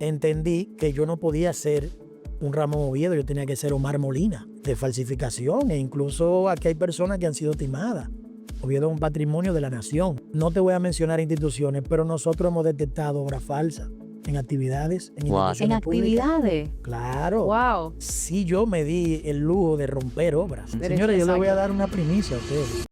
entendí que yo no podía ser un Ramón Oviedo, yo tenía que ser Omar Molina, de falsificación, e incluso aquí hay personas que han sido timadas. Oviedo es un patrimonio de la nación. No te voy a mencionar instituciones, pero nosotros hemos detectado obras falsas en actividades, en instituciones ¿En públicas. actividades? Claro. Wow. Sí, yo me di el lujo de romper obras. Señores, yo les voy a dar una primicia a ustedes.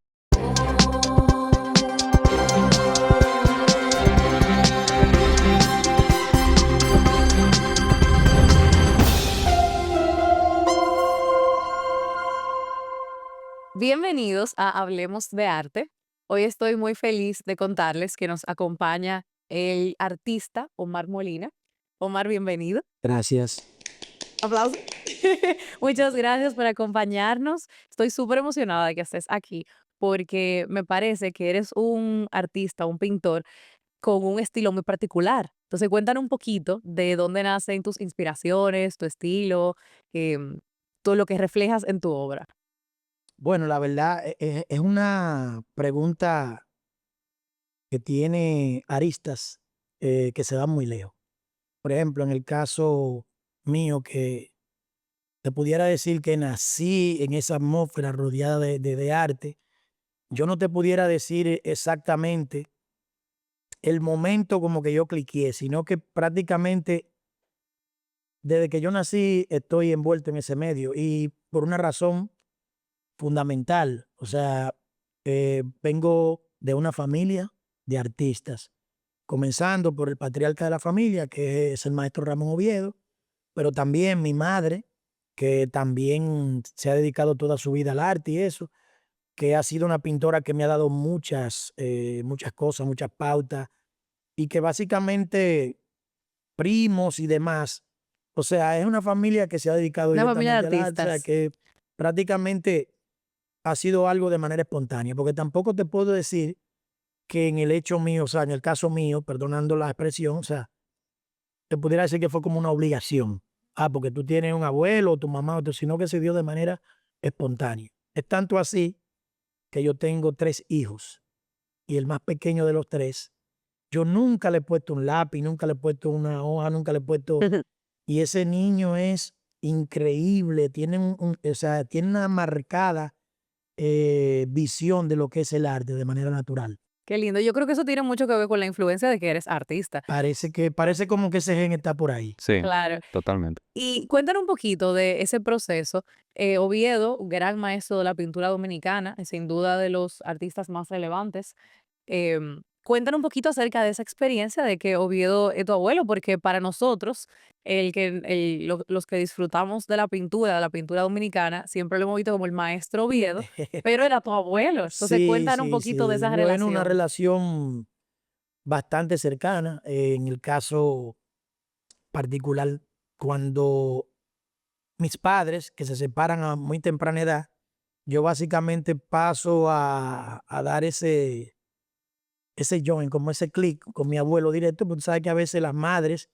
Bienvenidos a Hablemos de Arte. Hoy estoy muy feliz de contarles que nos acompaña el artista Omar Molina. Omar, bienvenido. Gracias. Aplausos. Muchas gracias por acompañarnos. Estoy súper emocionada de que estés aquí porque me parece que eres un artista, un pintor con un estilo muy particular. Entonces, cuéntanos un poquito de dónde nacen tus inspiraciones, tu estilo, todo lo que reflejas en tu obra. Bueno, la verdad es una pregunta que tiene aristas que se van muy lejos. Por ejemplo, en el caso mío, que te pudiera decir que nací en esa atmósfera rodeada de arte, yo no te pudiera decir exactamente el momento como que yo cliqué, sino que prácticamente desde que yo nací estoy envuelto en ese medio y por una razón fundamental. O sea, vengo de una familia de artistas, comenzando por el patriarca de la familia, que es el maestro Ramón Oviedo, pero también mi madre, que también se ha dedicado toda su vida al arte y eso, que ha sido una pintora que me ha dado muchas cosas, muchas pautas, y que básicamente primos y demás, o sea, es una familia que se ha dedicado Una familia de directamente al arte, o sea, artistas. que prácticamente ha sido algo de manera espontánea, porque tampoco te puedo decir que en el hecho mío, o sea, en el caso mío, perdonando la expresión, o sea, te pudiera decir que fue como una obligación. Ah, porque tú tienes un abuelo o tu mamá, sino que se dio de manera espontánea. Es tanto así que yo tengo 3 hijos y el más pequeño de los 3, yo nunca le he puesto un lápiz, nunca le he puesto una hoja, nunca le he puesto... Y ese niño es increíble, tiene, o sea, tiene una marcada visión de lo que es el arte de manera natural. Qué lindo. Yo creo que eso tiene mucho que ver con la influencia de que eres artista. Parece como que ese gen está por ahí. Sí, Claro. totalmente. Y cuéntanos un poquito de ese proceso. Oviedo, un gran maestro de la pintura dominicana, sin duda de los artistas más relevantes. Cuéntanos un poquito acerca de esa experiencia de que Oviedo es tu abuelo, porque para nosotros, los que disfrutamos de la pintura dominicana, siempre lo hemos visto como el maestro Oviedo, pero era tu abuelo. Entonces, Sí, cuéntanos un sí, poquito de sí. esa Bueno, una relación. relación bastante cercana. En el caso particular, cuando mis padres, que se separan a muy temprana edad, yo básicamente paso a dar ese join, como ese clic con mi abuelo directo, porque tú sabes que a veces las madres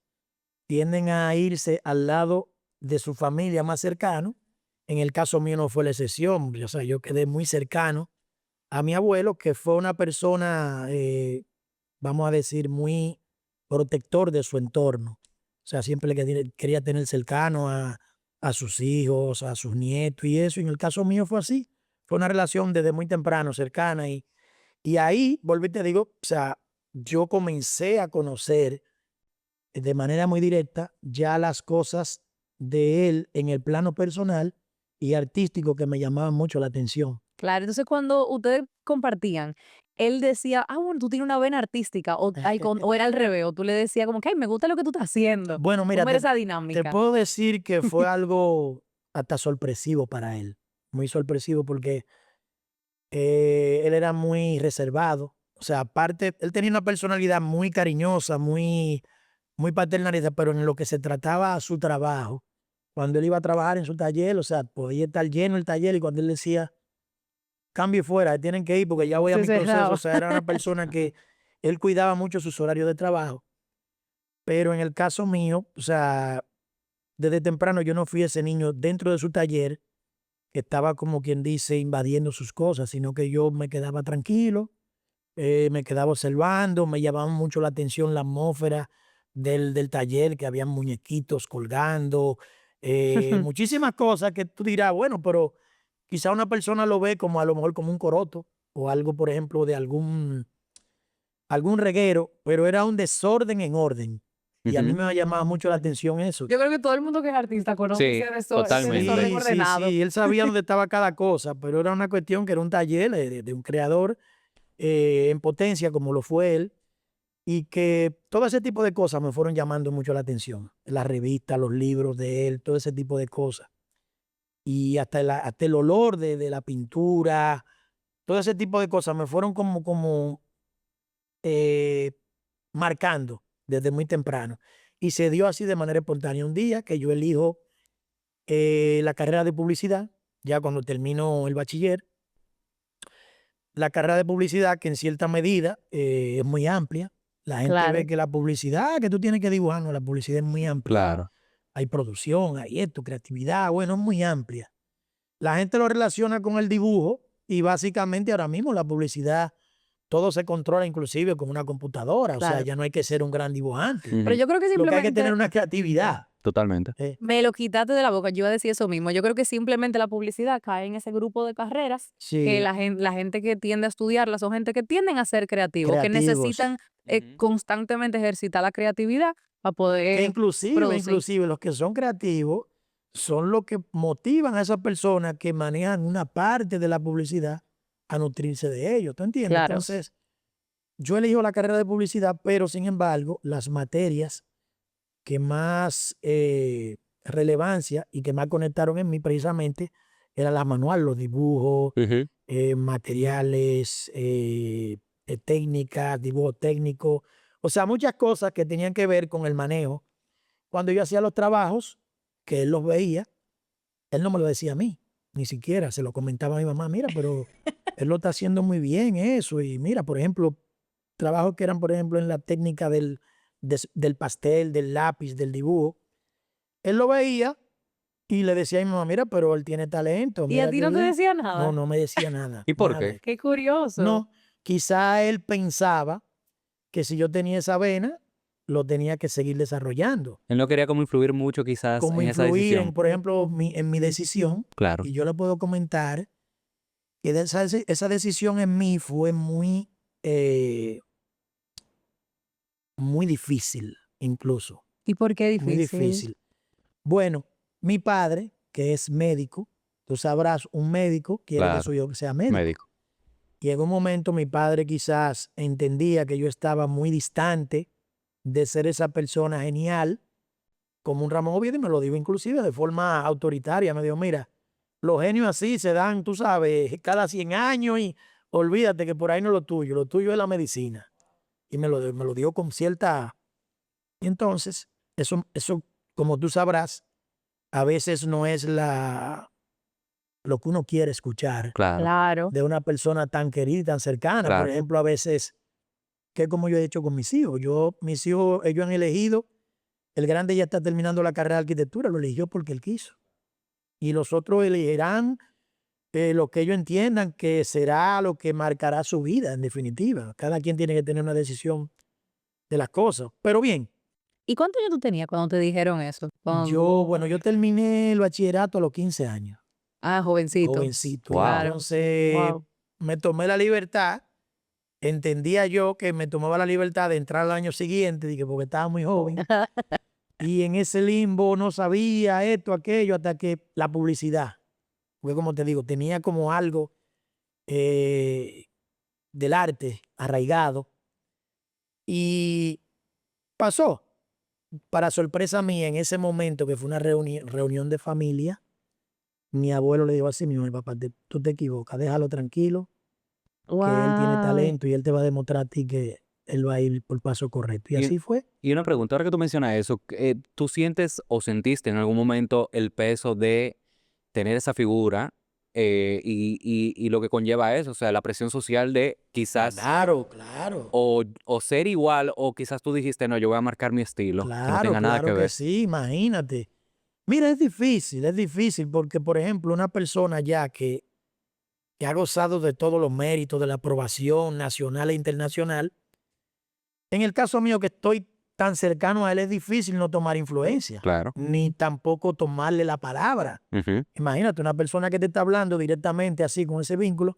tienden a irse al lado de su familia más cercano. En el caso mío no fue la excepción, o sea, yo quedé muy cercano a mi abuelo, que fue una persona, vamos a decir, muy protector de su entorno. O sea, siempre quería tener cercano a sus hijos, a sus nietos y eso. Y en el caso mío fue así. Fue una relación desde muy temprano, cercana. Y ahí, volví y te digo, o sea, yo comencé a conocer de manera muy directa ya las cosas de él en el plano personal y artístico que me llamaban mucho la atención. Claro, entonces cuando ustedes compartían, él decía, ah, bueno, tú tienes una vena artística, o era al revés, o tú le decías como que, ay, me gusta lo que tú estás haciendo. Bueno, mira, ¿Cómo era esa te dinámica? puedo decir que fue algo hasta sorpresivo para él, muy sorpresivo porque él era muy reservado. O sea, aparte, él tenía una personalidad muy cariñosa, muy paternalista, pero en lo que se trataba a su trabajo, cuando él iba a trabajar en su taller, o sea, podía estar lleno el taller y cuando él decía, cambio y fuera, tienen que ir porque ya voy a Se mi proceso, o cerraba. sea, era una persona que él cuidaba mucho sus horarios de trabajo, pero en el caso mío, o sea, desde temprano yo no fui ese niño dentro de su taller que estaba como quien dice invadiendo sus cosas, sino que yo me quedaba tranquilo, me quedaba observando, me llamaba mucho la atención la atmósfera del taller, que habían muñequitos colgando, muchísimas cosas que tú dirás, bueno, pero quizá una persona lo ve como a lo mejor como un coroto o algo, por ejemplo, de algún reguero, pero era un desorden en orden. Y a mí Ujú. me llamaba mucho la atención eso. Yo creo que todo el mundo que es artista conoce Sí, ese totalmente. desorden Sí, sí, ordenado. sí, él sabía dónde estaba cada cosa, pero era una cuestión que era un taller de un creador en potencia, como lo fue él, y que todo ese tipo de cosas me fueron llamando mucho la atención. Las revistas, los libros de él, todo ese tipo de cosas. Y hasta el olor de la pintura, todo ese tipo de cosas me fueron como eh, marcando desde muy temprano. Y se dio así de manera espontánea. Un día que yo elijo la carrera de publicidad, ya cuando termino el bachiller, la carrera de publicidad que en cierta medida es muy amplia. La gente ve Claro. que la publicidad, que tú tienes que dibujar, no, la publicidad es muy amplia. Claro. Hay producción, hay esto, creatividad, bueno, es muy amplia. La gente lo relaciona con el dibujo y básicamente ahora mismo la publicidad, todo se controla inclusive con una computadora, o sea, Claro. ya no hay que ser un gran dibujante. Ujú. Pero yo creo que Lo que hay que tener simplemente una creatividad. Totalmente. me lo quitaste de la boca. Yo iba a decir eso mismo. Yo creo que simplemente la publicidad cae en ese grupo de carreras que Sí, la gente que tiende a estudiarla son gente que tienden a ser creativos, que creativos. necesitan Ujú. constantemente ejercitar la creatividad para Que poder producir. inclusive los que son creativos son los que motivan a esas personas que manejan una parte de la publicidad a nutrirse de ello, ¿tú entiendes? Claro. Entonces, yo elijo la carrera de publicidad, pero sin embargo, las materias que más relevancia y que más conectaron en mí precisamente eran las manuales, los dibujos, Ujú. materiales, técnicas, dibujo técnico, o sea, muchas cosas que tenían que ver con el manejo. Cuando yo hacía los trabajos, que él los veía, él no me lo decía a mí, ni siquiera se lo comentaba a mi mamá, mira, pero él lo está haciendo muy bien eso, y mira, por ejemplo, trabajos que eran, por ejemplo, en la técnica del pastel, del lápiz, del dibujo, él lo veía y le decía a mi mamá, mira, pero él tiene talento, Y a mira ti qué no te bien. decía No, nada. no me decía nada, ¿Y por nada. qué? Qué curioso. No, quizá él pensaba que si yo tenía esa vena, lo tenía que seguir desarrollando. Él no quería como influir mucho quizás Como en esa influir en, decisión. por ejemplo, en mi decisión. Claro. Y yo le puedo comentar que esa decisión en mí fue eh, muy difícil, incluso, ¿Y por qué muy difícil? difícil. Bueno, mi padre, que es médico, tú sabrás, un médico quiere que Claro. su hijo sea médico. Médico. Y en un momento mi padre quizás entendía que yo estaba muy distante de ser esa persona genial como un Ramón Oviedo y me lo dijo inclusive de forma autoritaria. Me dijo, mira, los genios así se dan, tú sabes, cada 100 años y olvídate que por ahí no es lo tuyo es la medicina. Y me lo dijo con cierta... Y entonces, eso, como tú sabrás, a veces no es lo que uno quiere escuchar Claro. Claro. de una persona tan querida y tan cercana. Por Claro. ejemplo, a veces, que como yo he hecho con mis hijos. Mis hijos, ellos han elegido, el grande ya está terminando la carrera de arquitectura, lo eligió porque él quiso. Y los otros elegirán lo que ellos entiendan que será lo que marcará su vida, en definitiva. Cada quien tiene que tener una decisión de las cosas. Pero bien, ¿Y cuántos años tú tenías cuando te dijeron eso? yo terminé el bachillerato a los 15 años, Jovencito. jovencito. Y Wow. Claro. entonces Wow. me tomé la libertad, entendía yo que me tomaba la libertad de entrar al año siguiente, dije, porque estaba muy joven. Y en ese limbo no sabía esto, aquello, hasta que la publicidad. Porque como te digo, tenía como algo eh, del arte arraigado. Y pasó. Para sorpresa mía, en ese momento que fue una reunión de familia, mi abuelo le dijo así mismo, mi papá, tú te equivocas, déjalo tranquilo, que él tiene Wow. talento y él te va a demostrar a ti que él va a ir por el paso correcto. Y Y, así fue. y una pregunta, ahora que tú mencionas eso, ¿tú sientes o sentiste en algún momento el peso de tener esa figura y lo que conlleva eso? O sea, la presión social de quizás Claro, claro. o ser igual o quizás tú dijiste, no, yo voy a marcar mi estilo, que no Claro, tenga nada que claro que ver. sí, imagínate. Mira, es difícil porque, por ejemplo, una persona ya que ha gozado de todos los méritos, de la aprobación nacional e internacional, en el caso mío que estoy tan cercano a él es difícil no tomar influencia, Claro. ni tampoco tomarle la palabra. Ujú. Imagínate una persona que te está hablando directamente así con ese vínculo,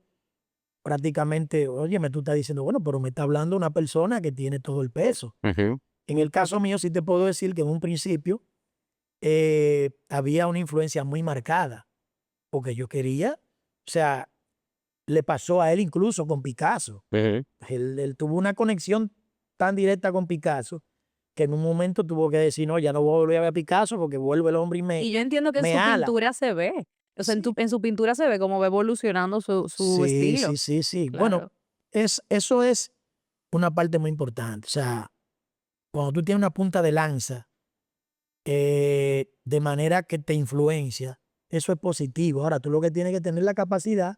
prácticamente, oye, tú estás diciendo, bueno, pero me está hablando una persona que tiene todo el peso. Ujú. En el caso mío sí te puedo decir que en un principio había una influencia muy marcada, porque yo quería, o sea, le pasó a él incluso con Picasso. Ujú. Él tuvo una conexión tan directa con Picasso que en un momento tuvo que decir, no, ya no voy a volver a ver a Picasso porque vuelve el hombre y Y yo entiendo que en me su ala. pintura se ve. O sea, Sí, en su pintura se ve cómo va evolucionando su sí, estilo. sí, sí, sí. Bueno, Claro. eso es una parte muy importante. O sea, cuando tú tienes una punta de lanza de manera que te influencia, eso es positivo. Ahora, tú lo que tienes que tener la capacidad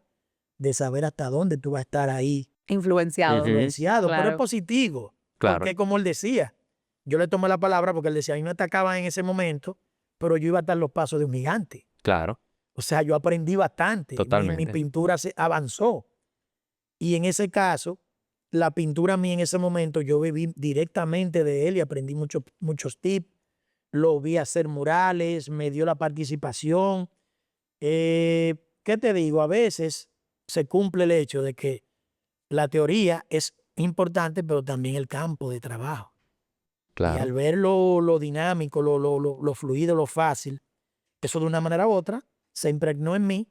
de saber hasta dónde tú vas a estar ahí Influenciado. Ujú. influenciado, pero es Claro. positivo, Claro. porque como él decía, yo le tomé la palabra porque él decía, a mí me atacaban en ese momento, pero yo iba a estar los pasos de un gigante. Claro. O sea, yo aprendí bastante, mi Totalmente. pintura se avanzó. Y en ese caso, la pintura mía en ese momento, yo viví directamente de él y aprendí muchos tips. Lo vi hacer murales, me dio la participación. ¿Qué te digo? A veces se cumple el hecho de que la teoría es importante, pero también el campo de trabajo. Y Claro. al ver lo dinámico, lo fluido, lo fácil, eso de una manera u otra se impregnó en mí,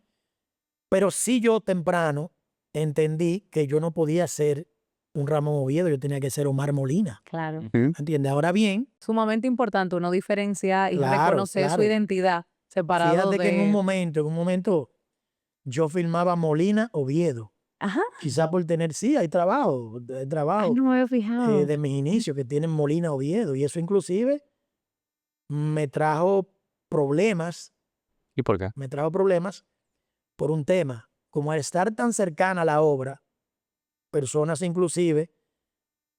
pero sí yo temprano entendí que yo no podía ser un Ramón Oviedo, yo tenía que ser Omar Molina, Claro. Ujú. ¿entiendes? Ahora bien, Sumamente importante uno diferenciar y claro, reconocer su claro. identidad separado Fíjate que en un de... momento yo filmaba Molina Oviedo, Ajá. quizá por tener, sí, hay trabajo, Ay, no me había fijado. de mis inicios que tienen Molina Oviedo, y eso inclusive me trajo problemas, ¿Y por qué? me trajo problemas por un tema, como al estar tan cercana a la obra, personas inclusive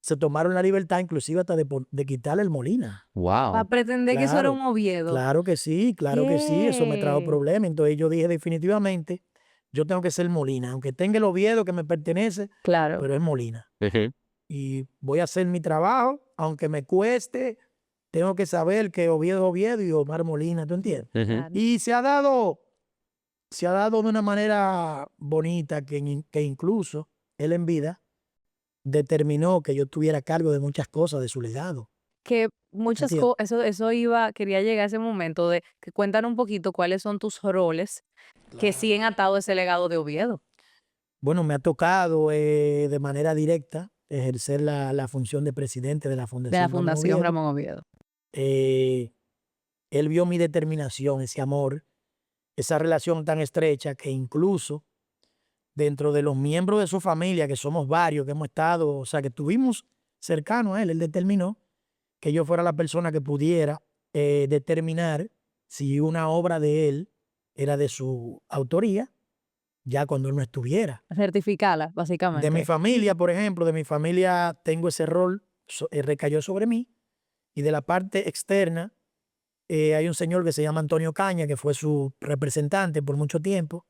se tomaron la libertad inclusive hasta de quitarle el Molina. Para Wow. pretender que eso era un Claro, Oviedo. claro que sí, eso me trajo ¿Qué? problemas. Entonces yo dije definitivamente, yo tengo que ser Molina, aunque tenga el Oviedo que me pertenece, Claro. pero es Molina. Ujú. Y voy a hacer mi trabajo, aunque me cueste, tengo que saber que Oviedo es Oviedo y Omar Molina, ¿tú entiendes? Ujú. Claro. Y se ha dado de una manera bonita que incluso él en vida determinó que yo tuviera cargo de muchas cosas de su legado. Que muchas ¿Entiendes? cosas, eso iba, quería llegar a ese momento de que cuentan un poquito cuáles son tus roles que Claro. siguen atado a ese legado de Oviedo. Bueno, me ha tocado de manera directa ejercer la función de presidente de la De la Fundación Ramón Fundación Oviedo. Ramón Oviedo. Eh, Él vio mi determinación, ese amor, esa relación tan estrecha que incluso dentro de los miembros de su familia, que somos varios, que hemos estado, o sea, que estuvimos cercanos a él, él determinó que yo fuera la persona que pudiera determinar si una obra de él era de su autoría, ya cuando él no estuviera. Certificarla, De mi básicamente. familia, por ejemplo, de mi familia tengo ese rol, recayó sobre mí, y de la parte externa hay un señor que se llama Antonio Caña, que fue su representante por mucho tiempo,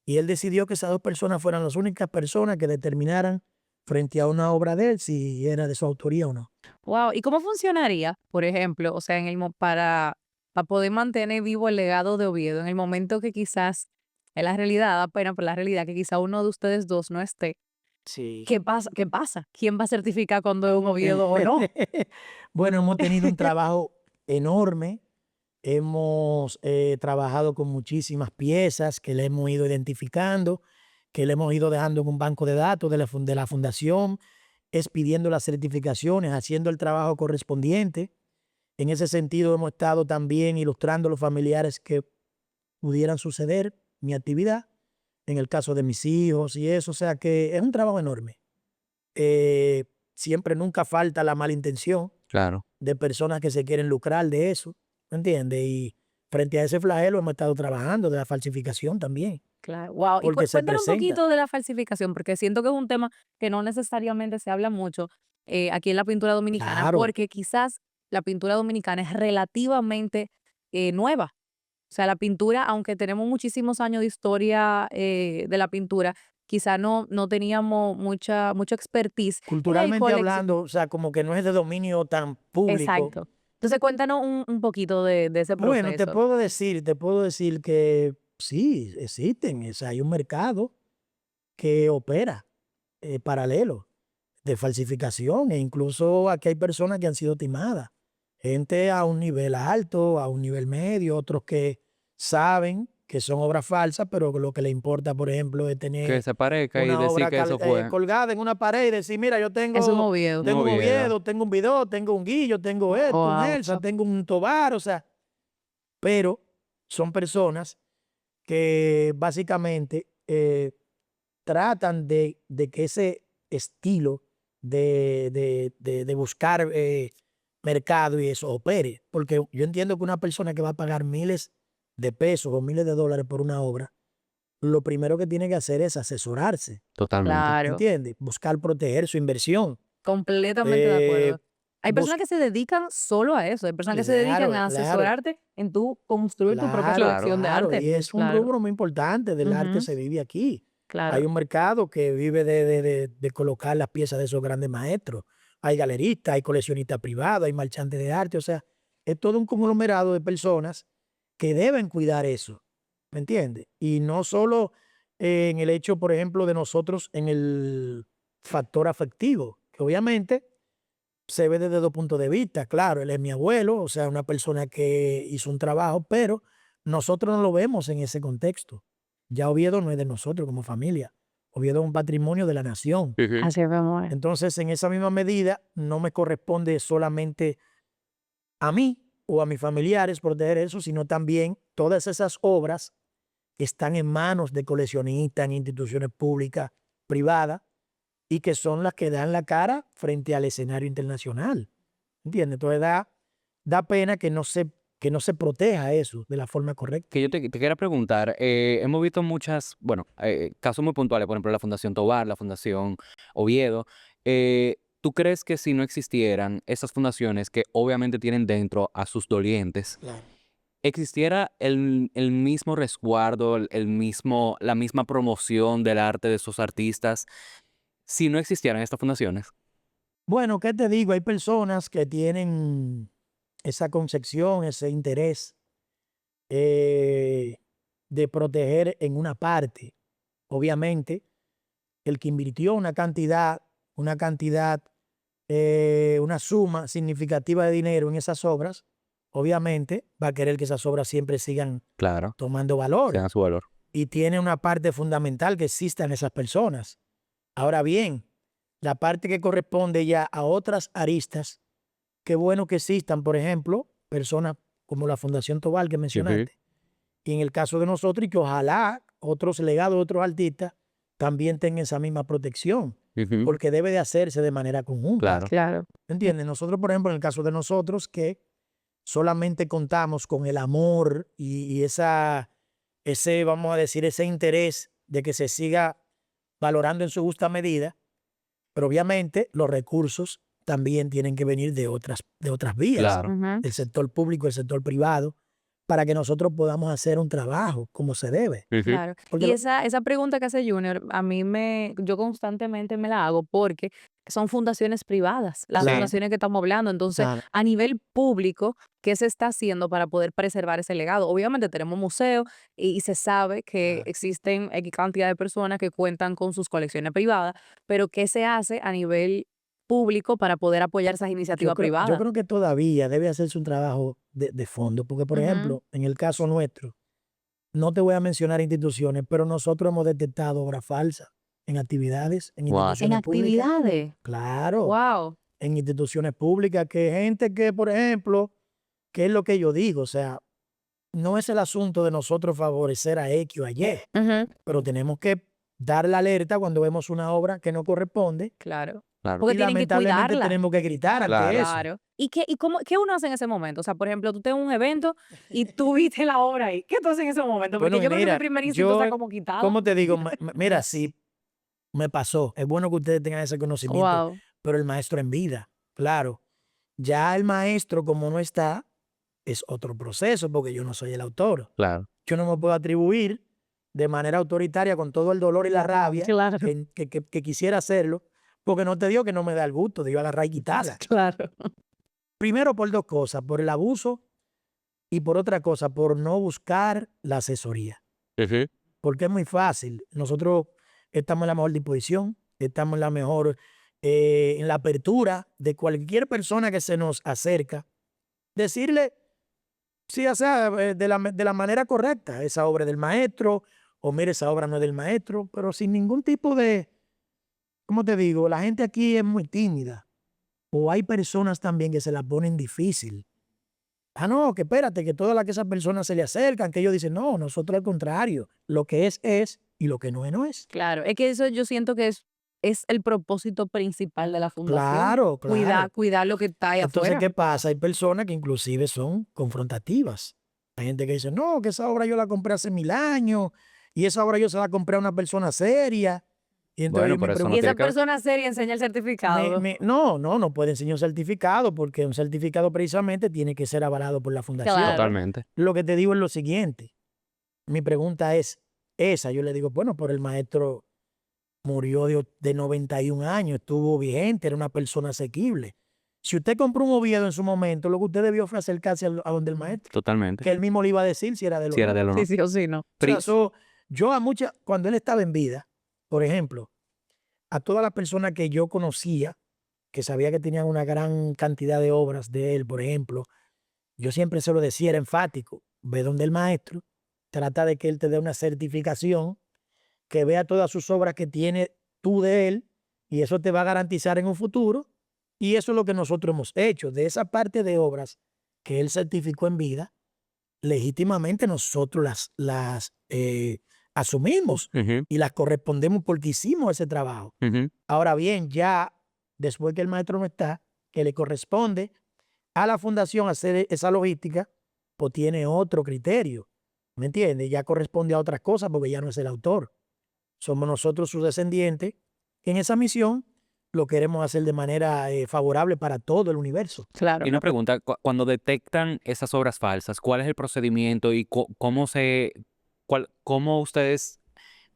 y él decidió que esas dos personas fueran las únicas personas que determinaran frente a una obra de él si era de su autoría o no. Wow. ¿Y cómo funcionaría, por ejemplo, o sea, para poder mantener vivo el legado de Oviedo en el momento que quizás, en la realidad, da pena por la realidad, que quizá uno de ustedes dos no esté? Sí. ¿Qué pasa? ¿Qué pasa? ¿Quién va a certificar cuando es un Oviedo o no? Bueno, hemos tenido un trabajo enorme. Hemos trabajado con muchísimas piezas que le hemos ido identificando, que le hemos ido dejando en un banco de datos de la fundación, expidiendo las certificaciones, haciendo el trabajo correspondiente. En ese sentido, hemos estado también ilustrando a los familiares que pudieran suceder mi actividad, en el caso de mis hijos y eso. O sea que es un trabajo enorme. Siempre nunca falta la mala intención Claro. de personas que se quieren lucrar de eso, ¿me entiendes? Y frente a ese flagelo hemos estado trabajando de la falsificación también, Claro, wow. Y porque se cuéntanos un presenta. poquito de la falsificación, porque siento que es un tema que no necesariamente se habla mucho aquí en la pintura dominicana, Claro, porque quizás la pintura dominicana es relativamente nueva. O sea, la pintura, aunque tenemos muchísimos años de historia de la pintura, quizá no teníamos mucha expertise en el Culturalmente coleccionar. hablando, o sea, como que no es de dominio tan público. Exacto. Entonces, cuéntanos un poquito de ese Bueno, te proceso. puedo decir que sí, existen, o sea, hay un mercado que opera paralelo de falsificación, e incluso aquí hay personas que han sido timadas, gente a un nivel alto, a un nivel medio, otros que saben que son obras falsas, pero lo que le importa, por ejemplo, es Que tener se parezca y una decir obra que eso fue colgada en una pared y decir, mira, yo Es un Oviedo. un tengo un Oviedo. Oviedo, tengo un Vidó, tengo un Guillo, tengo esto, un Wow. Elsa, tengo un Tobar, o sea, pero son personas que básicamente tratan de que ese estilo de buscar mercado y eso opere. Porque yo entiendo que una persona que va a pagar miles de pesos o miles de dólares por una obra, lo primero que tiene que hacer es asesorarse, Totalmente. Claro. ¿entiendes? Buscar proteger su inversión. Completamente de Eh, acuerdo. Hay bus- personas que se dedican solo a eso. Hay personas que se dedican claro, a claro, asesorarte en tu construir tu propia claro, colección de claro. arte. Y es un Claro. rubro muy importante del arte, Ujú. se vive aquí. Hay Claro. un mercado que vive de colocar las piezas de esos grandes maestros. Hay galeristas, hay coleccionistas privados, hay marchantes de arte. O sea, es todo un conglomerado de personas que deben cuidar eso. ¿Me entiendes? Y no solo en el hecho, por ejemplo, de nosotros en el factor afectivo, que obviamente se ve desde 2 puntos de vista. Claro, él es mi abuelo, o sea, una persona que hizo un trabajo, pero nosotros no lo vemos en ese contexto. Ya Oviedo no es de nosotros como familia. Oviedo es un patrimonio de la nación. Ujú. Así mismo es. Entonces, en esa misma medida, no me corresponde solamente a mí o a mis familiares proteger eso, sino también todas esas obras que están en manos de coleccionistas en instituciones públicas, privadas, y que son las que dan la cara frente al escenario internacional. ¿Entiendes? Entonces da pena que no se proteja eso de la forma correcta. Que yo te quería preguntar, hemos visto muchas, bueno, casos muy puntuales, por ejemplo, la Fundación Tovar, la Fundación Oviedo. ¿Tú crees que si no existieran esas fundaciones que obviamente tienen dentro a sus dolientes, Claro. existiera el mismo resguardo, la misma promoción del arte de esos artistas si no existieran estas fundaciones? Bueno, ¿qué te digo? Hay personas que tienen esa concepción, ese interés eh, de proteger en una parte. Obviamente, el que invirtió una suma significativa de dinero en esas obras, obviamente va a querer que esas obras siempre sigan Claro, tomando valor. tengan su valor. Y tiene una parte fundamental que existan esas personas. Ahora bien, la parte que corresponde ya a otras aristas, qué bueno que existan, por ejemplo, personas como la Fundación Tobal que Ujú. mencionaste, y en el caso de nosotros, y que ojalá otros legados, otros artistas, también tengan esa misma protección, Ujú. porque debe de hacerse de manera conjunta. Claro. Claro. ¿Entiendes? Nosotros, por ejemplo, en el caso de nosotros, que solamente contamos con el amor y ese, vamos a decir, ese interés de que se siga valorando en su justa medida, pero obviamente los recursos también tienen que venir de otras vías, Claro. Ujú. del sector público, del sector privado, para que nosotros podamos hacer un trabajo como se debe. Ujú. Claro. Porque Y esa pregunta que hace Junior, yo constantemente me la hago porque son fundaciones privadas, las Sí. fundaciones que estamos hablando. Entonces, claro, a nivel público, ¿qué se está haciendo para poder preservar ese legado? Obviamente tenemos museos y se sabe que claro. existen X cantidad de personas que cuentan con sus colecciones privadas, pero ¿qué se hace a nivel público para poder apoyar esas iniciativas Yo privadas? creo que todavía debe hacerse un trabajo de fondo, porque por Ujú. ejemplo, en el caso nuestro, no te voy a mencionar instituciones, pero nosotros hemos detectado obras falsas en actividades, en What? En instituciones públicas. actividades. Claro, Wow. en instituciones públicas, que gente que, por ejemplo, que es lo que yo digo, o sea, no es el asunto de nosotros favorecer a X o a Y, Ujú. pero tenemos que dar la alerta cuando vemos una obra que no corresponde Claro. Claro. Porque y tienen que lamentablemente cuidarla. tenemos que gritar ante Claro. eso. Claro. ¿Qué uno hace en ese momento? O sea, por ejemplo, tú tienes un evento y tú viste la obra ahí. ¿Qué tú haces en ese momento? Porque Bueno, yo creo que mi mira, primer instinto yo, sea como quitarla. ¿cómo te digo? Mira, sí, me pasó. Es bueno que ustedes tengan ese conocimiento, Wow. pero el maestro en vida, claro. Ya el maestro, como no está, es otro proceso, porque yo no soy el autor. Claro. Yo no me puedo atribuir de manera autoritaria con todo el dolor y la rabia Claro, que quisiera hacerlo, porque no te digo que no me da el gusto de yo agarrar y quitarla. claro. Primero por dos cosas, por el abuso y por otra cosa, por no buscar la asesoría. Ujú. Porque es muy fácil. Nosotros estamos en la mejor disposición, estamos en la mejor, en la apertura de cualquier persona que se nos acerca, decirle, sí, o sea, de la manera correcta, esa obra es del maestro, o mire, esa obra no es del maestro, pero sin ningún tipo de, ¿cómo te digo? La gente aquí es muy tímida, o hay personas también que se la ponen difícil. Ah, no, que espérate, que todas las que esas personas se le acercan, que ellos dicen, no, nosotros al contrario, lo que es, y lo que no es, no es. Claro, es que eso yo siento que es el propósito principal de la fundación. Claro, claro. Cuidar lo que está ahí Entonces, afuera. ¿qué pasa? Hay personas que inclusive son confrontativas. Hay gente que dice, no, que esa obra yo la compré hace 1000 años y esa obra yo se la compré a una persona seria. Y entonces Bueno, yo me pero eso Y no pregunto, tiene esa que ver. persona seria enseña el certificado. no puede enseñar un certificado porque un certificado precisamente tiene que ser avalado por la fundación. Claro. Totalmente. Lo que te digo es lo siguiente. Mi pregunta es esa. Yo le digo, bueno, por el maestro murió de 91 años, estuvo vigente, era una persona asequible. Si usted compró un Oviedo en su momento, lo que usted debió fue acercarse a donde el maestro, Totalmente. que él mismo le iba a decir si era de lo Si era no. de lo Sí, no. sí o sí, no. O sea, Pri- yo a muchas, cuando él estaba en vida, por ejemplo, a todas las personas que yo conocía, que sabía que tenían una gran cantidad de obras de él, por ejemplo, yo siempre se lo decía, era enfático, ve donde el maestro, trata de que él te dé una certificación, que vea todas sus obras que tiene tú de él, y eso te va a garantizar en un futuro, y eso es lo que nosotros hemos hecho. De esa parte de obras que él certificó en vida, legítimamente nosotros las asumimos Ujú, y las correspondemos porque hicimos ese trabajo. ujú. Ahora bien, ya después que el maestro no está, que le corresponde a la fundación hacer esa logística, pues tiene otro criterio, ¿me entiendes? Ya corresponde a otras cosas porque ya no es el autor. Somos nosotros sus descendientes que en esa misión lo queremos hacer de manera favorable para todo el universo. Claro. Y una pregunta, cuando detectan esas obras falsas, ¿cuál es el procedimiento y cómo ustedes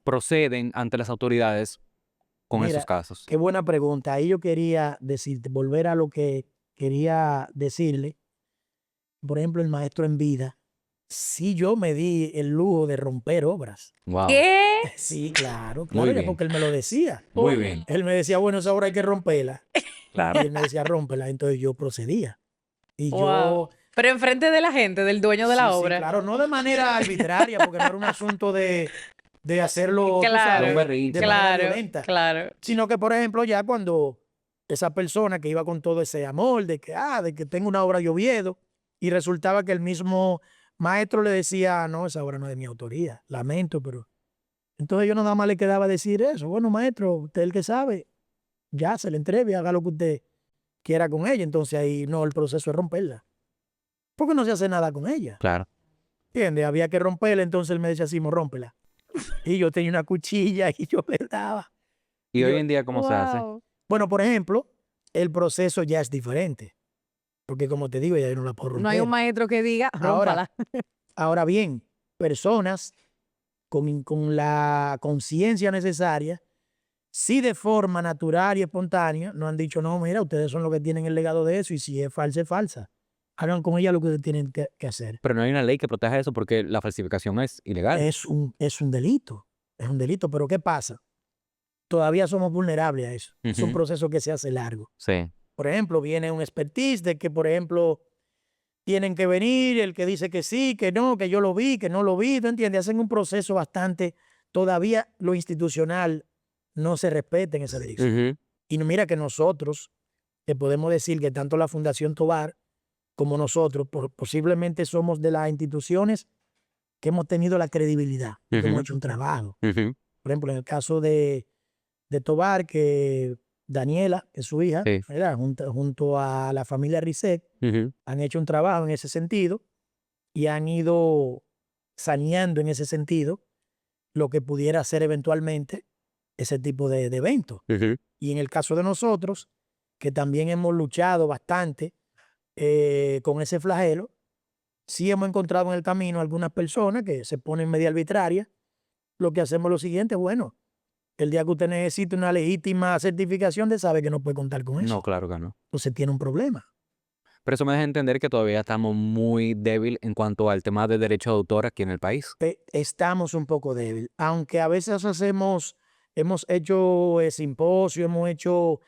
proceden ante las autoridades con esos Mira, casos? qué buena pregunta. Ahí yo quería decirte, volver a lo que quería decirle. Por ejemplo, el maestro en vida, sí yo me di el lujo de romper obras. Wow, ¿Qué? Sí, claro, muy claro, ya bien, porque él me lo decía. muy bien. Él me decía, bueno, esa obra hay que romperla. Claro. Y él me decía, rómpela. Entonces yo procedía. Y Wow. yo, Pero enfrente de la gente, del dueño de sí, la sí, obra. claro, no de manera arbitraria, porque no era un asunto de hacerlo, tú Claro, sabes, berrinche. de manera claro, violenta. claro. Sino que, por ejemplo, ya cuando esa persona que iba con todo ese amor de que tengo una obra de Oviedo, y resultaba que el mismo maestro le decía, no, esa obra no es de mi autoría, lamento, pero... Entonces yo nada más le quedaba decir eso, bueno, maestro, usted es el que sabe, ya se le entregue, haga lo que usted quiera con ella. Entonces ahí no, el proceso es romperla, porque no se hace nada con ella, Claro. ¿entiendes? Había que romperla, entonces él me decía, Simo, rómpela. Y yo tenía una cuchilla y yo me daba. ¿Y Y hoy yo, en día cómo se hace? Wow. bueno, por ejemplo, el proceso ya es diferente, porque como te digo, ya yo no la puedo No hay un romper. maestro que diga, rómpala. Ahora bien, personas con la conciencia necesaria, sí de forma natural y espontánea, no han dicho, no, mira, ustedes son los que tienen el legado de eso y si es falsa, es falsa. Hagan con ella lo que ustedes tienen que hacer. Pero no hay una ley que proteja eso porque la falsificación es ilegal. Es un delito, pero ¿qué pasa? Todavía somos vulnerables a eso. Es un Ujú. proceso que se hace largo. Sí. Por ejemplo, viene un expertise de que, por ejemplo, tienen que venir el que dice que sí, que no, que yo lo vi, que no lo vi, ¿tú entiendes? Hacen un proceso bastante, todavía lo institucional no se respeta en esa dirección. Ujú, Y mira que nosotros, te podemos decir que tanto la Fundación Tovar como nosotros, posiblemente somos de las instituciones que hemos tenido la credibilidad, que hemos ujú, hecho un trabajo. ujú. Por ejemplo, en el caso de Tovar, que Daniela, que es su hija, Sí. ¿verdad? Junto a la familia Risset, Ujú, han hecho un trabajo en ese sentido y han ido saneando en ese sentido lo que pudiera ser eventualmente ese tipo de eventos. ujú. Y en el caso de nosotros, que también hemos luchado bastante con ese flagelo, sí hemos encontrado en el camino algunas personas que se ponen medio arbitrarias lo que hacemos es lo siguiente, bueno, el día que usted necesite una legítima certificación, usted sabe que no puede contar con No, eso. claro que no. Entonces tiene un problema. Pero eso me deja entender que todavía estamos muy débil en cuanto al tema de derecho de autor aquí en el país. Estamos un poco débil, aunque a veces hemos hecho simposio, hemos hecho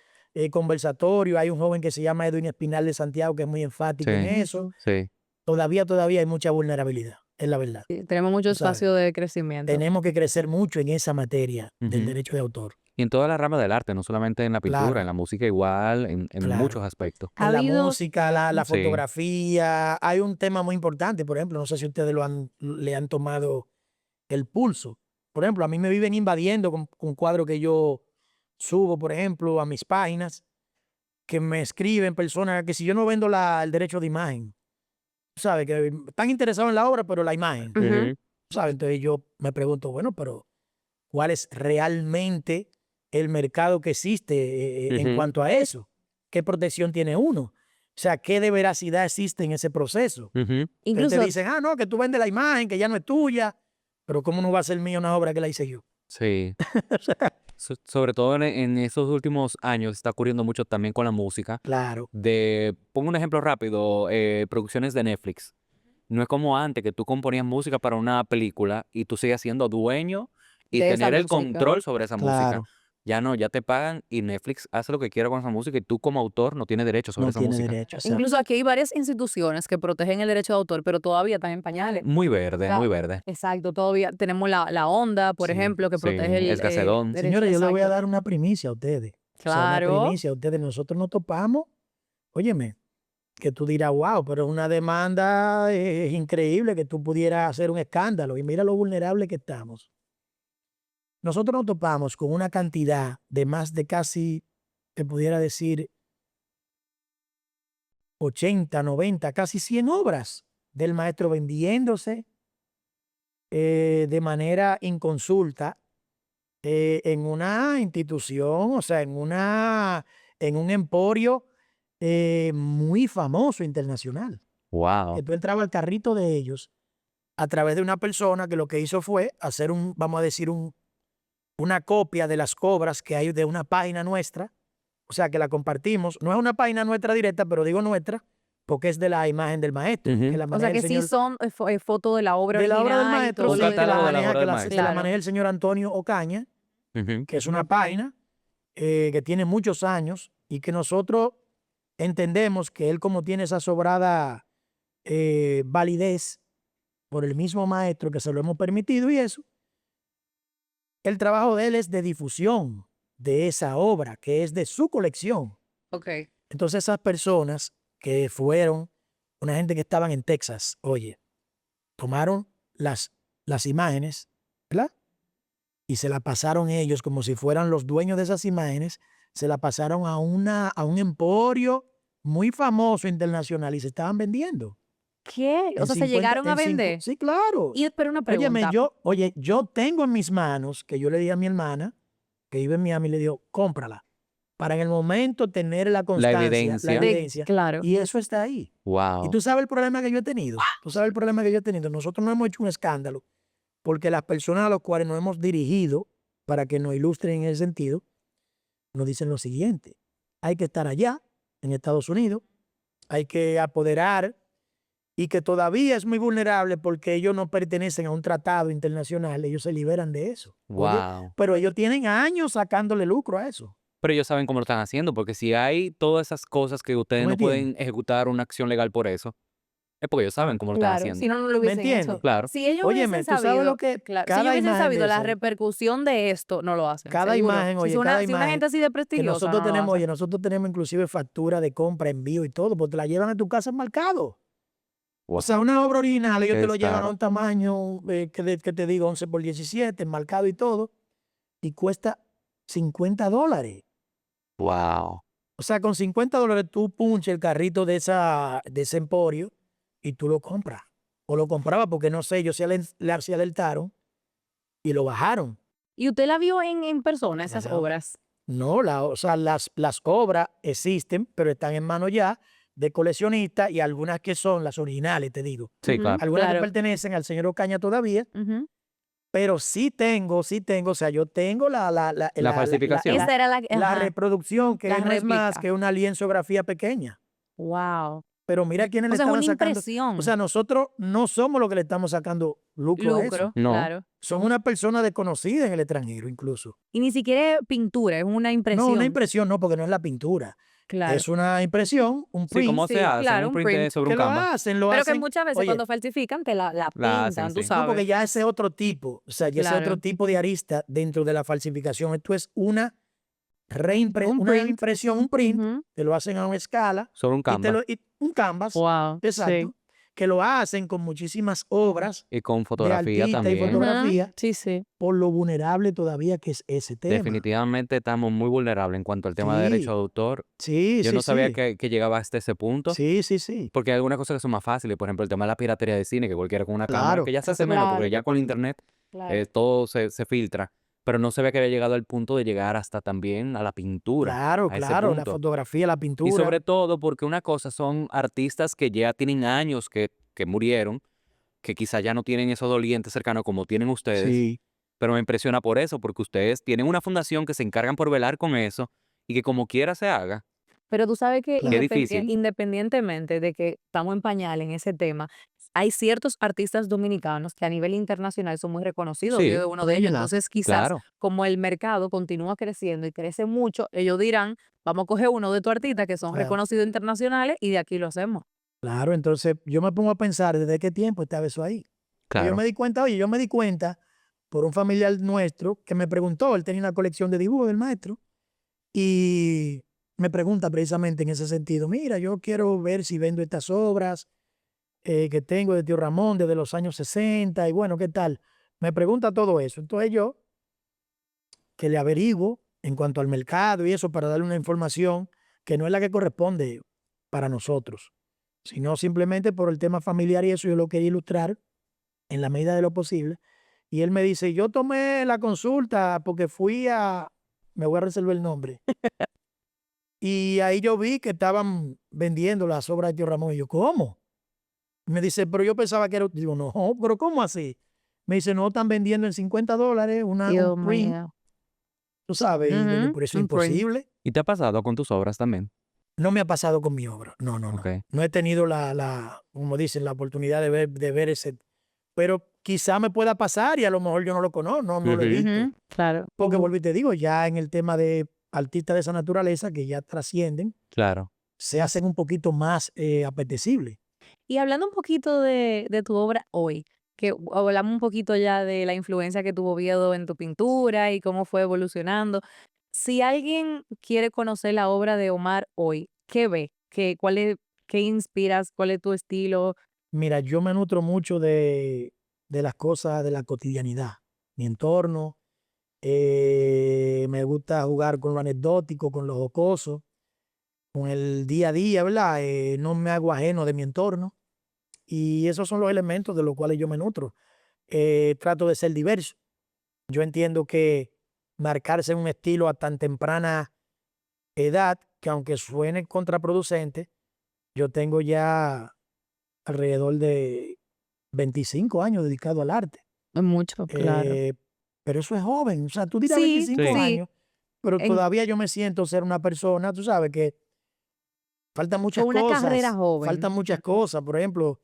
conversatorio. Hay un joven que se llama Edwin Espinal de Santiago que es muy enfático en Sí, eso. sí. Todavía hay mucha vulnerabilidad, es la verdad. Sí, tenemos mucho Tú sabes, espacio de crecimiento. tenemos que crecer mucho en esa materia del Ujú. derecho de autor. Y en toda la rama del arte, no solamente en la pintura, en Claro, la música igual, en muchos claro. aspectos. ¿Ha En la habido? música, la Sí. fotografía, hay un tema muy importante, por ejemplo, no sé si ustedes le han tomado el pulso. Por ejemplo, a mí me viven invadiendo con cuadros que yo subo, por ejemplo, a mis páginas, que me escriben personas que si yo no vendo el derecho de imagen, ¿sabes? Que están interesados en la obra, pero la imagen, Ujú. Ujú. ¿sabes? Entonces yo me pregunto, bueno, pero ¿cuál es realmente el mercado que existe en Ujú. cuanto a eso? ¿Qué protección tiene uno? O sea, ¿qué de veracidad existe en ese proceso? Ujú. Entonces te Incluso, dicen, no, que tú vendes la imagen, que ya no es tuya, pero ¿cómo no va a ser mía una obra que la hice yo? Sí. Sobre todo en esos últimos años está ocurriendo mucho también con la música. Claro, Pongo un ejemplo rápido, producciones de Netflix. No es como antes que tú componías música para una película y tú sigues siendo dueño y de esa tener el música. control sobre esa música. claro, Ya no, ya te pagan y Netflix hace lo que quiera con esa música y tú como autor no tienes derecho sobre no esa tiene música. derecho, exacto. Incluso aquí hay varias instituciones que protegen el derecho de autor, pero todavía están en pañales. Muy verde, muy Claro, verde. exacto, todavía tenemos la onda, por Sí, ejemplo, que Sí, protege el el Gacedón. derecho. Señores, yo les voy a Exacto. dar una primicia a ustedes. O sea, una Claro. primicia a ustedes. Nosotros nos topamos, óyeme, que tú dirás, wow, pero es una demanda increíble que tú pudieras hacer un escándalo. Y mira lo vulnerable que estamos. Nosotros nos topamos con una cantidad de más de casi, te pudiera decir, 80, 90, casi 100 obras del maestro vendiéndose de manera inconsulta en una institución, o sea, en un emporio muy famoso internacional. Wow. Que tú entrabas al carrito de ellos a través de una persona que lo que hizo fue hacer vamos a decir, una copia de las obras que hay de una página nuestra, o sea, que la compartimos. No es una página nuestra directa, pero digo nuestra porque es de la imagen del maestro, que la O sea maneja el que sí señor, son fotos de la obra de la obra del original y maestro, todo Un sí, lo que la catálogo de la maneja, obra que del la, maestro. que la Claro. maneja el señor Antonio Ocaña, Ujú. que es una página que tiene muchos años y que nosotros entendemos que él, como tiene esa sobrada validez por el mismo maestro que se lo hemos permitido y eso, el trabajo de él es de difusión de esa obra que es de su colección. Ok. Entonces esas personas que fueron una gente que estaban en Texas, oye, tomaron las imágenes, ¿verdad? Y se la pasaron ellos como si fueran los dueños de esas imágenes, se la pasaron a un emporio muy famoso internacional y se estaban vendiendo. ¿Qué? O En sea, se 50, llegaron a vender. sí, claro. Y espera una Óyeme, pregunta. yo tengo en mis manos, que yo le di a mi hermana, que vive en Miami, le digo, cómprala, para en el momento tener la La constancia, la evidencia. evidencia, Claro. y eso está ahí. Y Wow. tú sabes el problema que yo he tenido. Tú sabes el problema que yo he tenido. Nosotros no hemos hecho un escándalo porque las personas a las cuales nos hemos dirigido para que nos ilustren en ese sentido, nos dicen lo siguiente: hay que estar allá, en Estados Unidos, hay que apoderar, y que todavía es muy vulnerable porque ellos no pertenecen a un tratado internacional, ellos se liberan de eso. Oye, Wow. pero ellos tienen años sacándole lucro a eso. Pero ellos saben cómo lo están haciendo, porque si hay todas esas cosas que ¿Tú ustedes me no entiendes? pueden ejecutar una acción legal por eso, es porque ellos saben cómo lo están Claro, si haciendo. no, no lo ¿Me hubiesen entiendes? hecho. Claro. Si ellos Óyeme, hubiesen tú sabes lo sabido, que claro, si ellos cada hubiesen imagen sabido de la esa, repercusión de esto, no lo hacen, cada seguro. imagen, Si oye, es cada si una imagen gente así de que prestigiosa, nosotros no lo tenemos, hacen. oye, nosotros tenemos inclusive factura de compra, envío y todo, porque te la llevan a tu casa enmarcado. O Wow. sea, una obra original, ellos Qué te lo llevan a descaro. un tamaño, que te digo, 11 por 17, enmarcado y todo, y cuesta $50. Wow. O sea, con $50 tú punches el carrito de ese emporio y tú lo compras. O lo compraba porque no sé, ellos se alertaron y lo bajaron. ¿Y usted la vio en persona, esas Claro. obras? No, o sea, las obras existen, pero están en manos ya de coleccionistas y algunas que son las originales, te digo. Sí, Ujú, claro. Algunas que claro. pertenecen al señor Ocaña todavía, Ujú. Pero sí tengo, o sea, yo tengo La falsificación. Esa era la, la ajá, reproducción, que la no es más réplica. que una lienzografía pequeña. Wow. Pero mira quiénes O le sea, es estaban una sacando. O impresión. sea, nosotros no somos los que le estamos sacando lucro a eso. Lucro, No. claro. Son una persona desconocida en el extranjero, incluso. Y ni siquiera es pintura, es una No, una impresión. impresión no, porque no es la pintura. Claro. Es una impresión, un Sí, print, ¿cómo se Sí, hace? claro, Un un print print. sobre que un lo Canva. hacen, lo Pero que hacen. muchas veces Oye, cuando falsifican te la La hacen, pintan, tú sí. no, porque sabes. ya ese es otro tipo, o sea, ya ese es otro Claro. tipo de arista dentro de la falsificación. Esto es una Un una print. impresión, un print, Ujú. te lo hacen a una escala Sobre un y Canva. un canvas, Wow, sí. exacto, que lo hacen con muchísimas obras Y con de fotografía artistas y también. Ujú, fotografía, sí, sí. por lo vulnerable todavía que es ese tema. Definitivamente estamos muy vulnerables en cuanto al tema de derecho Sí, de autor. sí, Yo sí, no sabía sí, que llegaba hasta ese punto, sí, sí, sí, porque hay algunas cosas que son más fáciles. Por ejemplo, el tema de la piratería de cine, que cualquiera con una cámara, que claro, ya se hace menos, porque Claro, ya con internet claro. todo se filtra. Pero no sabía que había llegado al punto de llegar hasta también a la pintura, claro, a ese claro, la punto. fotografía, la Y pintura, sobre todo porque una cosa son artistas que ya tienen años que murieron, que quizá ya no tienen esos dolientes cercanos como tienen ustedes, sí, pero me impresiona por eso, porque ustedes tienen una fundación que se encargan por velar con eso y que como quiera se haga. Pero tú sabes que Qué claro, difícil. independientemente de que estamos en pañal en ese tema, hay ciertos artistas dominicanos que a nivel internacional son muy reconocidos. Yo Sí, de uno de ellos. claro, Entonces, quizás claro, como el mercado continúa creciendo y crece mucho, ellos dirán, vamos a coger uno de tus artistas que son claro, reconocidos internacionales y de aquí lo hacemos. claro. Entonces yo me pongo a pensar desde qué tiempo estaba eso ahí. Y yo claro. me di cuenta, oye, yo me di cuenta por un familiar nuestro que me preguntó, él tenía una colección de dibujos del maestro, y me pregunta precisamente en ese sentido, mira, yo quiero ver si vendo estas obras que tengo de tío Ramón desde los años 60 y bueno, ¿qué tal? Me pregunta todo eso. Entonces yo, que le averiguo en cuanto al mercado y eso para darle una información que no es la que corresponde para nosotros, sino simplemente por el tema familiar y eso yo lo quería ilustrar en la medida de lo posible. Y él me dice, yo tomé la consulta porque me voy a reservar el nombre, y ahí yo vi que estaban vendiendo las obras de tío Ramón. Y yo, ¿cómo? Me dice, pero yo pensaba que era. Digo, no, pero ¿cómo así? Me dice, no, están vendiendo en $50 un Dios print, mío. tú sabes. Y digo yo, Ujú, por eso es un print. imposible. ¿Y te ha pasado con tus obras también? No me ha pasado con mi obra. No, no, Ok. no. No he tenido como dicen, la oportunidad de ver ese. Pero quizá me pueda pasar y a lo mejor yo no lo conozco, no lo he Ujú. visto. Ujú, claro. Porque vuelvo y te digo, ya en el tema de artistas de esa naturaleza que ya trascienden, Claro. se hacen un poquito más apetecibles. Y hablando un poquito de tu obra hoy, que hablamos un poquito ya de la influencia que tuvo Oviedo en tu pintura y cómo fue evolucionando. Si alguien quiere conocer la obra de Omar hoy, ¿qué ve? ¿Qué inspiras? ¿Cuál es tu estilo? Mira, yo me nutro mucho de las cosas de la cotidianidad, mi entorno. Me gusta jugar con lo anecdótico, con lo jocoso, con el día a día, ¿verdad? No me hago ajeno de mi entorno. Y esos son los elementos de los cuales yo me nutro. Trato de ser diverso. Yo entiendo que marcarse un estilo a tan temprana edad, que aunque suene contraproducente, yo tengo ya alrededor de 25 años dedicado al arte. Mucho, claro. Eh, pero eso es joven, o sea, tú dirás Sí, 25 Sí. sí. años, pero En, todavía yo me siento ser una persona, tú sabes que faltan muchas con una carrera joven. faltan muchas cosas, por ejemplo,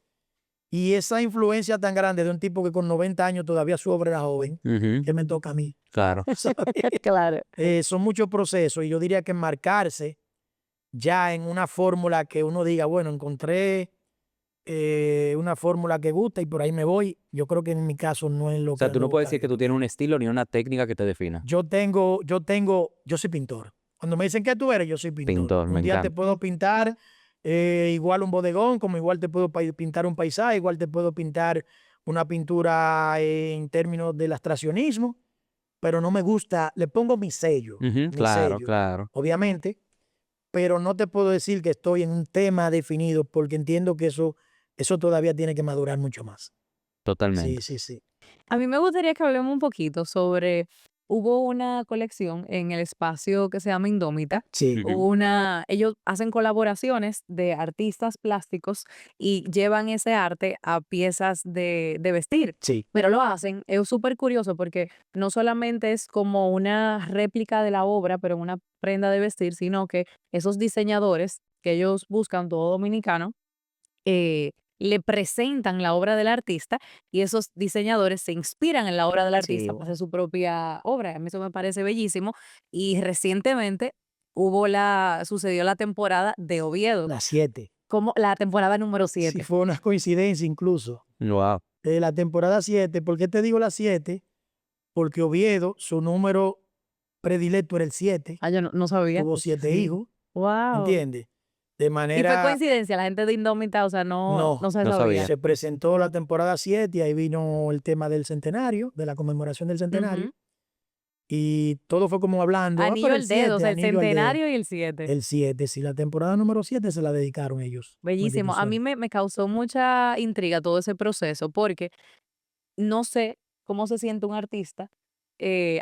y esa influencia tan grande de un tipo que con 90 años todavía su obra era joven, Ujú. que me toca a mí, Claro. ¿sabes? Claro. Son muchos procesos y yo diría que marcarse ya en una fórmula que uno diga, bueno, encontré una fórmula que gusta y por ahí me voy. Yo creo que en mi caso no es lo O sea, que tú ando no puedes decir que buscando. tú tienes un estilo ni una técnica que te defina. Yo soy pintor. Cuando me dicen que tú eres, yo soy pintor. Pintor, me Un día te encanta. puedo pintar igual un bodegón, como igual te puedo pintar un paisaje, igual te puedo pintar una pintura en términos del abstraccionismo, pero no me gusta, le pongo Ujú, mi claro, sello, claro. obviamente, pero no te puedo decir que estoy en un tema definido porque entiendo que eso todavía tiene que madurar mucho más. Sí, Totalmente. sí, sí. A mí me gustaría que hablemos un poquito sobre hubo una colección en el espacio que se llama Indómita. Sí, Ujú. Ellos hacen colaboraciones de artistas plásticos y llevan ese arte a piezas de vestir. sí, Pero lo hacen, es súper curioso porque no solamente es como una réplica de la obra, pero en una prenda de vestir, sino que esos diseñadores que ellos buscan, todo dominicano, eh, le presentan la obra del artista y esos diseñadores se inspiran en la obra del sí, artista para hacer su propia obra. A mí eso me parece bellísimo. Y recientemente sucedió la temporada de Oviedo, las 7. como la temporada número Sí, 7. fue una coincidencia incluso. Wow. La temporada 7, ¿por qué te digo las 7? Porque Oviedo, su número predilecto era el 7, Ah, yo no sabía. tuvo 7 Sí. hijos, Wow. ¿entiendes? De Y fue manera, coincidencia, la gente de Indómita, o sea, no no, se No sabía. sabía. se presentó la temporada 7 y ahí vino el tema del centenario, de la conmemoración del centenario, Ujú. y todo fue como hablando, Anillo pero el al dedo, o 7, sea, el anillo al dedo, centenario y el 7. el 7, sí, la temporada número 7 se la dedicaron ellos, como Bellísimo. A mí institución. me causó mucha intriga todo ese proceso porque no sé cómo se siente un artista.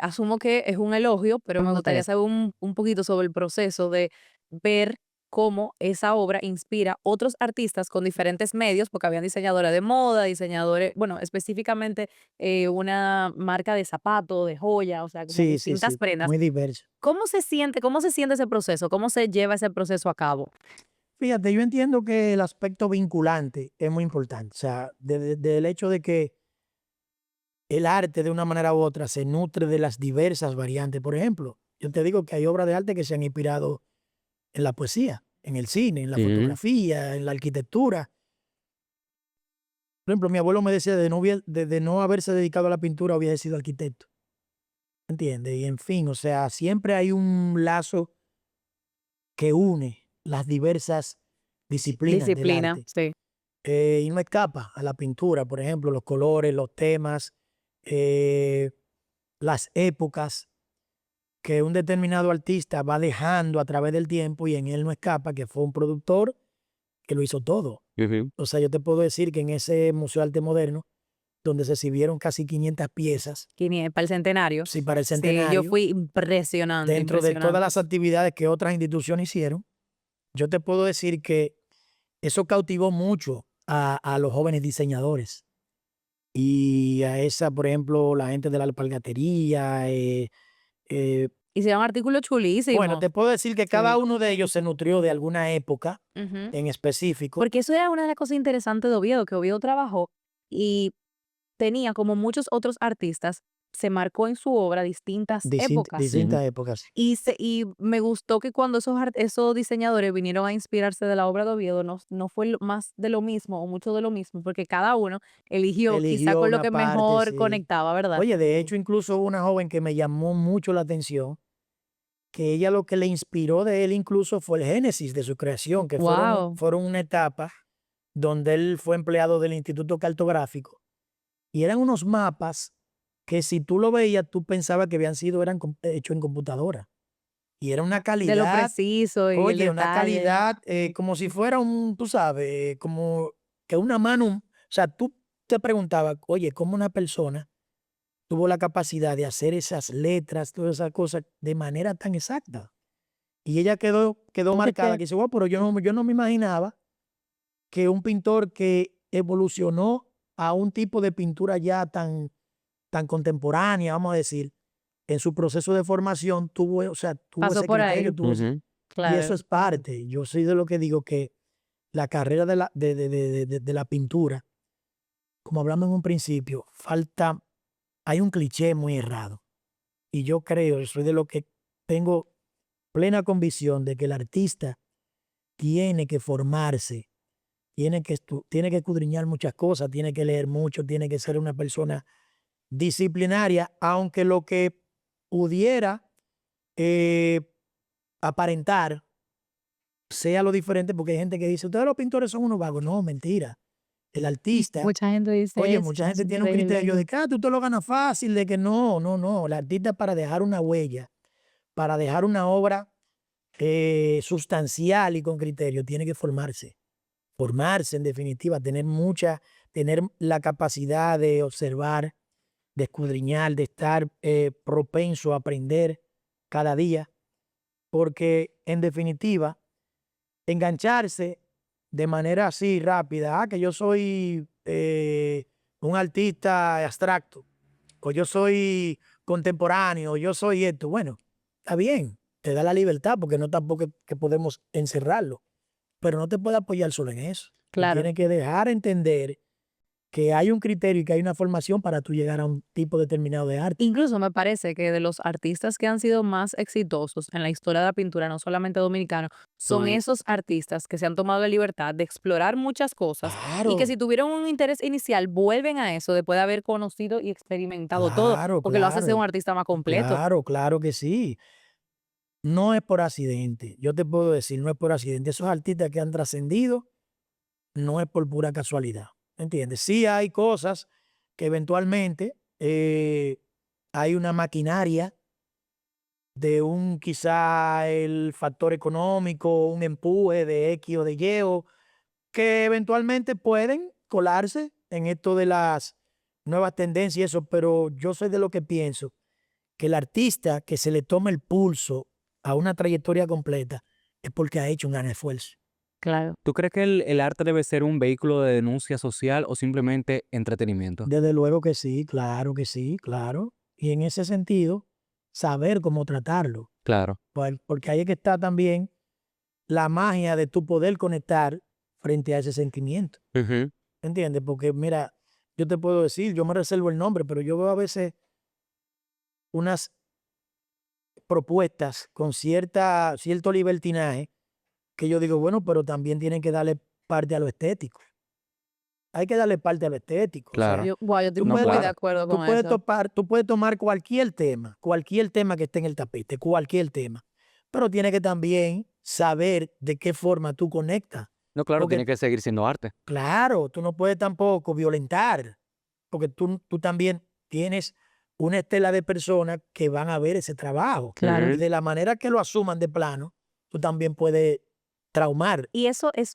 Asumo que es un elogio, pero me gustaría saber un poquito sobre el proceso de ver cómo esa obra inspira otros artistas con diferentes medios, porque habían diseñadores de moda, diseñadores, bueno, específicamente una marca de zapato, de joya, o sea, como Sí, sí, distintas sí, prendas. muy diverso. Cómo se siente ese proceso? ¿Cómo se lleva ese proceso a cabo? Fíjate, yo entiendo que el aspecto vinculante es muy importante, o sea, del hecho de que el arte de una manera u otra se nutre de las diversas variantes. Por ejemplo, yo te digo que hay obras de arte que se han inspirado en la poesía, en el cine, en la Ujú. fotografía, en la arquitectura. Por ejemplo, mi abuelo me decía de no haberse dedicado a la pintura hubiese sido arquitecto, ¿entiendes? Y en fin, o sea, siempre hay un lazo que une las diversas disciplinas del Disciplina, arte. sí. Y no escapa a la pintura, por ejemplo, los colores, los temas, eh, las épocas que un determinado artista va dejando a través del tiempo y en él no escapa que fue un productor que lo hizo todo. Ujú. O sea, yo te puedo decir que en ese Museo de Arte Moderno, donde se exhibieron casi 500 piezas, Para el centenario. sí, para el Sí, yo centenario, fui impresionante, dentro de todas impresionante. las actividades que otras instituciones hicieron, yo te puedo decir que eso cautivó mucho a los jóvenes diseñadores y a esa, por ejemplo, la gente de la alpargatería. Eh, Hicieron artículos bueno, te chulísimos. puedo decir que cada Sí. uno de ellos se nutrió de alguna época Ujú. en específico. Porque eso era una de las cosas interesantes de Oviedo, que Oviedo trabajó y tenía, como muchos otros artistas, se marcó en su obra distintas épocas. Ujú. Distintas épocas. Y me gustó que cuando esos diseñadores vinieron a inspirarse de la obra de Oviedo, no fue más de lo mismo o mucho de lo mismo, porque cada uno eligió quizá Eligió con lo una que parte, mejor sí. conectaba, ¿verdad? Oye, de hecho, incluso hubo una joven que me llamó mucho la atención, que ella lo que le inspiró de él incluso fue el génesis de su creación, que Wow. fueron una etapa donde él fue empleado del Instituto Cartográfico y eran unos mapas que si tú lo veías, tú pensabas que eran hechos en computadora. Y era una De lo calidad, preciso y el oye, una detalle. calidad como si fuera tú sabes, como que una mano, o sea, tú te preguntabas, oye, ¿cómo una persona tuvo la capacidad de hacer esas letras, todas esas cosas de manera tan exacta? Y ella quedó marcada, que dice, wow, pero yo no me imaginaba que un pintor que evolucionó a un tipo de pintura ya tan contemporánea, vamos a decir, en su proceso de formación o sea, tuvo Pasó ese por ahí, criterio, Ujú. y eso claro. es parte. Yo soy de lo que digo que la carrera de la pintura, como hablamos en un principio, hay un cliché muy errado. Y yo soy de lo que tengo plena convicción de que el artista tiene que formarse, tiene que escudriñar muchas cosas, tiene que leer mucho, tiene que ser una persona disciplinaria, aunque lo que pudiera eh, aparentar sea lo diferente, porque hay gente que dice, ustedes los pintores son unos vagos. No, mentira. El artista, Mucha gente dice oye, eso, mucha es gente tiene un increíble. criterio de que tú te lo ganas fácil, de que no, no, no. El artista para dejar una huella, para dejar una obra sustancial y con criterio, tiene que formarse. Formarse en definitiva, tener la capacidad de observar, de escudriñar, de estar propenso a aprender cada día, porque en definitiva, engancharse de manera así rápida, que yo soy un artista abstracto, o yo soy contemporáneo, o yo soy esto, bueno, está bien, te da la libertad, porque no tampoco es que podemos encerrarlo, pero no te puedes apoyar solo en eso. Tú Claro. tienes que dejar entender que hay un criterio y que hay una formación para tú llegar a un tipo determinado de arte. Incluso me parece que de los artistas que han sido más exitosos en la historia de la pintura, no solamente dominicanos, son Sí. esos artistas que se han tomado la libertad de explorar muchas cosas y que Claro, si tuvieron un interés inicial vuelven a eso después de haber conocido y experimentado todo, claro, porque lo hace ser un claro, artista más completo. claro, claro que sí. No es por accidente. Yo te puedo decir, no es por accidente. Esos artistas que han trascendido no es por pura casualidad. ¿Entiendes? Sí hay cosas que eventualmente hay una maquinaria de un quizá el factor económico, un empuje de X o de Y, que eventualmente pueden colarse en esto de las nuevas tendencias y eso, pero yo soy de lo que pienso que el artista que se le toma el pulso a una trayectoria completa es porque ha hecho un gran esfuerzo. Claro. ¿Tú crees que el arte debe ser un vehículo de denuncia social o simplemente entretenimiento? Desde luego que sí, claro. Y en ese sentido, saber cómo tratarlo, Claro. porque ahí es que está también la magia de tu poder conectar frente a ese sentimiento. Ujú. ¿Entiendes? Porque mira, yo te puedo decir, yo me reservo el nombre, pero yo veo a veces unas propuestas con cierto libertinaje que yo digo, bueno, pero también tienen que darle parte a lo estético. Hay que darle parte a lo estético. O Claro. sea, Yo estoy tú No, muy puedes, de claro. acuerdo tú con puedes eso. tú puedes tomar cualquier tema que esté en el tapete, cualquier tema, pero tienes que también saber de qué forma tú conectas. No, claro, Porque, tiene que seguir siendo arte. claro, tú no puedes tampoco violentar, porque tú también tienes una estela de personas que van a ver ese trabajo. Claro. Y de la manera que lo asuman de plano, tú también puedes traumar, Y eso es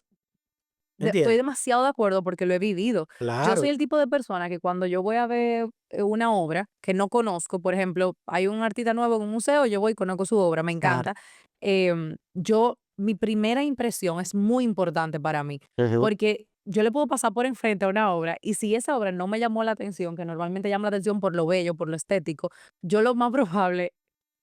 estoy ¿entiendes? demasiado de acuerdo porque lo he vivido. Yo soy Claro, el tipo de persona que cuando yo voy a ver una obra que no conozco, por ejemplo, hay un artista nuevo en un museo, yo voy y conozco su obra, me claro. encanta. Mi primera impresión es muy importante para mí, Ujú. porque yo le puedo pasar por enfrente a una obra y si esa obra no me llamó la atención, que normalmente llama la atención por lo bello, por lo estético, yo lo más probable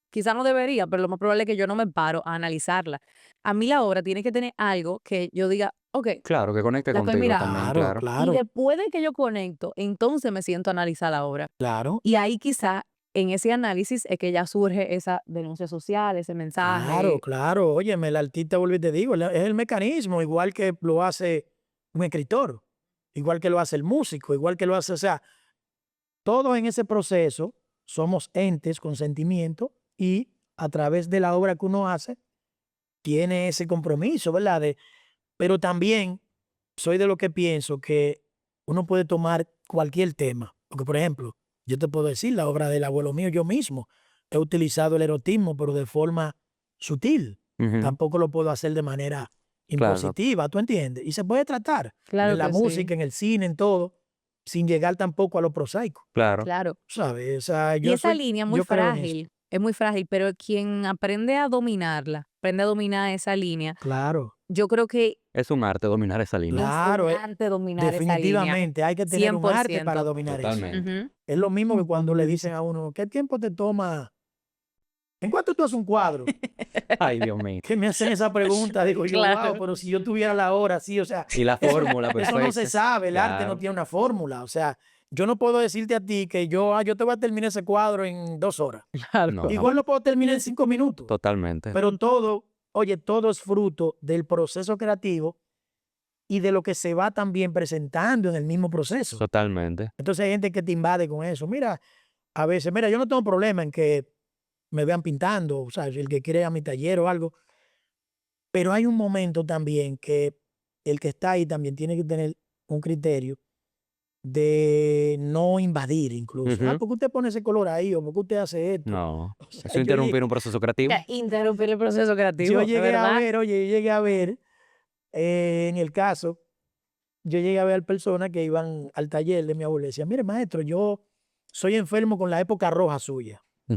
quizá no debería, pero lo más probable es que yo no me paro a analizarla. A mí la obra tiene que tener algo que yo diga, ok, Claro, que conecte la estoy contigo también, mirando. Claro, claro. Y claro, después de que yo conecto, entonces me siento a analizar la obra. claro. Y ahí quizá en ese análisis es que ya surge esa denuncia social, ese Claro, mensaje. claro. Óyeme, el artista, vuelvo y te digo, es el mecanismo, igual que lo hace un escritor, igual que lo hace el músico, igual que lo hace, o sea, todos en ese proceso somos entes con sentimiento y a través de la obra que uno hace, tiene ese compromiso, ¿verdad? Pero también soy de lo que pienso que uno puede tomar cualquier tema, porque por ejemplo, yo te puedo decir, la obra del abuelo mío, yo mismo he utilizado el erotismo, pero de forma sutil. Ujú. Tampoco lo puedo hacer de manera Claro, impositiva, ¿tú entiendes? Y se puede tratar Claro en la que sí, música, en el cine, en todo, sin llegar tampoco a lo prosaico, claro. claro. ¿sabes? O sea, Y esa línea yo creo en eso. es muy frágil, pero quien aprende a dominarla, aprende a dominar esa línea, Claro, yo creo que Es un arte dominar esa línea. es un claro, arte dominar esa línea, definitivamente hay que tener un arte para 100%. dominar eso. Totalmente. Ujú. Es lo mismo que cuando le dicen a uno, ¿qué tiempo te toma? ¿En cuánto tú haces un cuadro? Ay, Dios mío. Que me hacen esa pregunta, digo yo, wow, Claro. pero si yo tuviera la hora, sí, o sea, Y la eso, fórmula eso no se perfecta. sabe, el arte no Claro, tiene una fórmula, o sea, yo no puedo decirte a ti que yo te voy a terminar ese cuadro en 2 horas. no, Igual lo puedo terminar en 5 minutos, totalmente. pero todo, oye, todo es fruto del proceso creativo y de lo que se va también presentando en el mismo proceso. Totalmente. Entonces hay gente que te invade con eso. Mira, a veces, mira, yo no tengo problema en que me vean pintando, o sea, si el que quiere ir a mi taller o algo, pero hay un momento también que el que está ahí también tiene que tener un criterio de no invadir incluso. Ujú. ¿Por qué usted pone ese color ahí? ¿O por qué usted hace esto? No, O sea, eso interrumpir un proceso creativo. Interrumpir el proceso yo creativo, ¿es llegué a verdad? ver, oye, yo llegué a ver, en el caso, yo llegué a ver personas que iban al taller de mi abuelo y decían, mire maestro, yo soy enfermo con la época roja suya. Mm.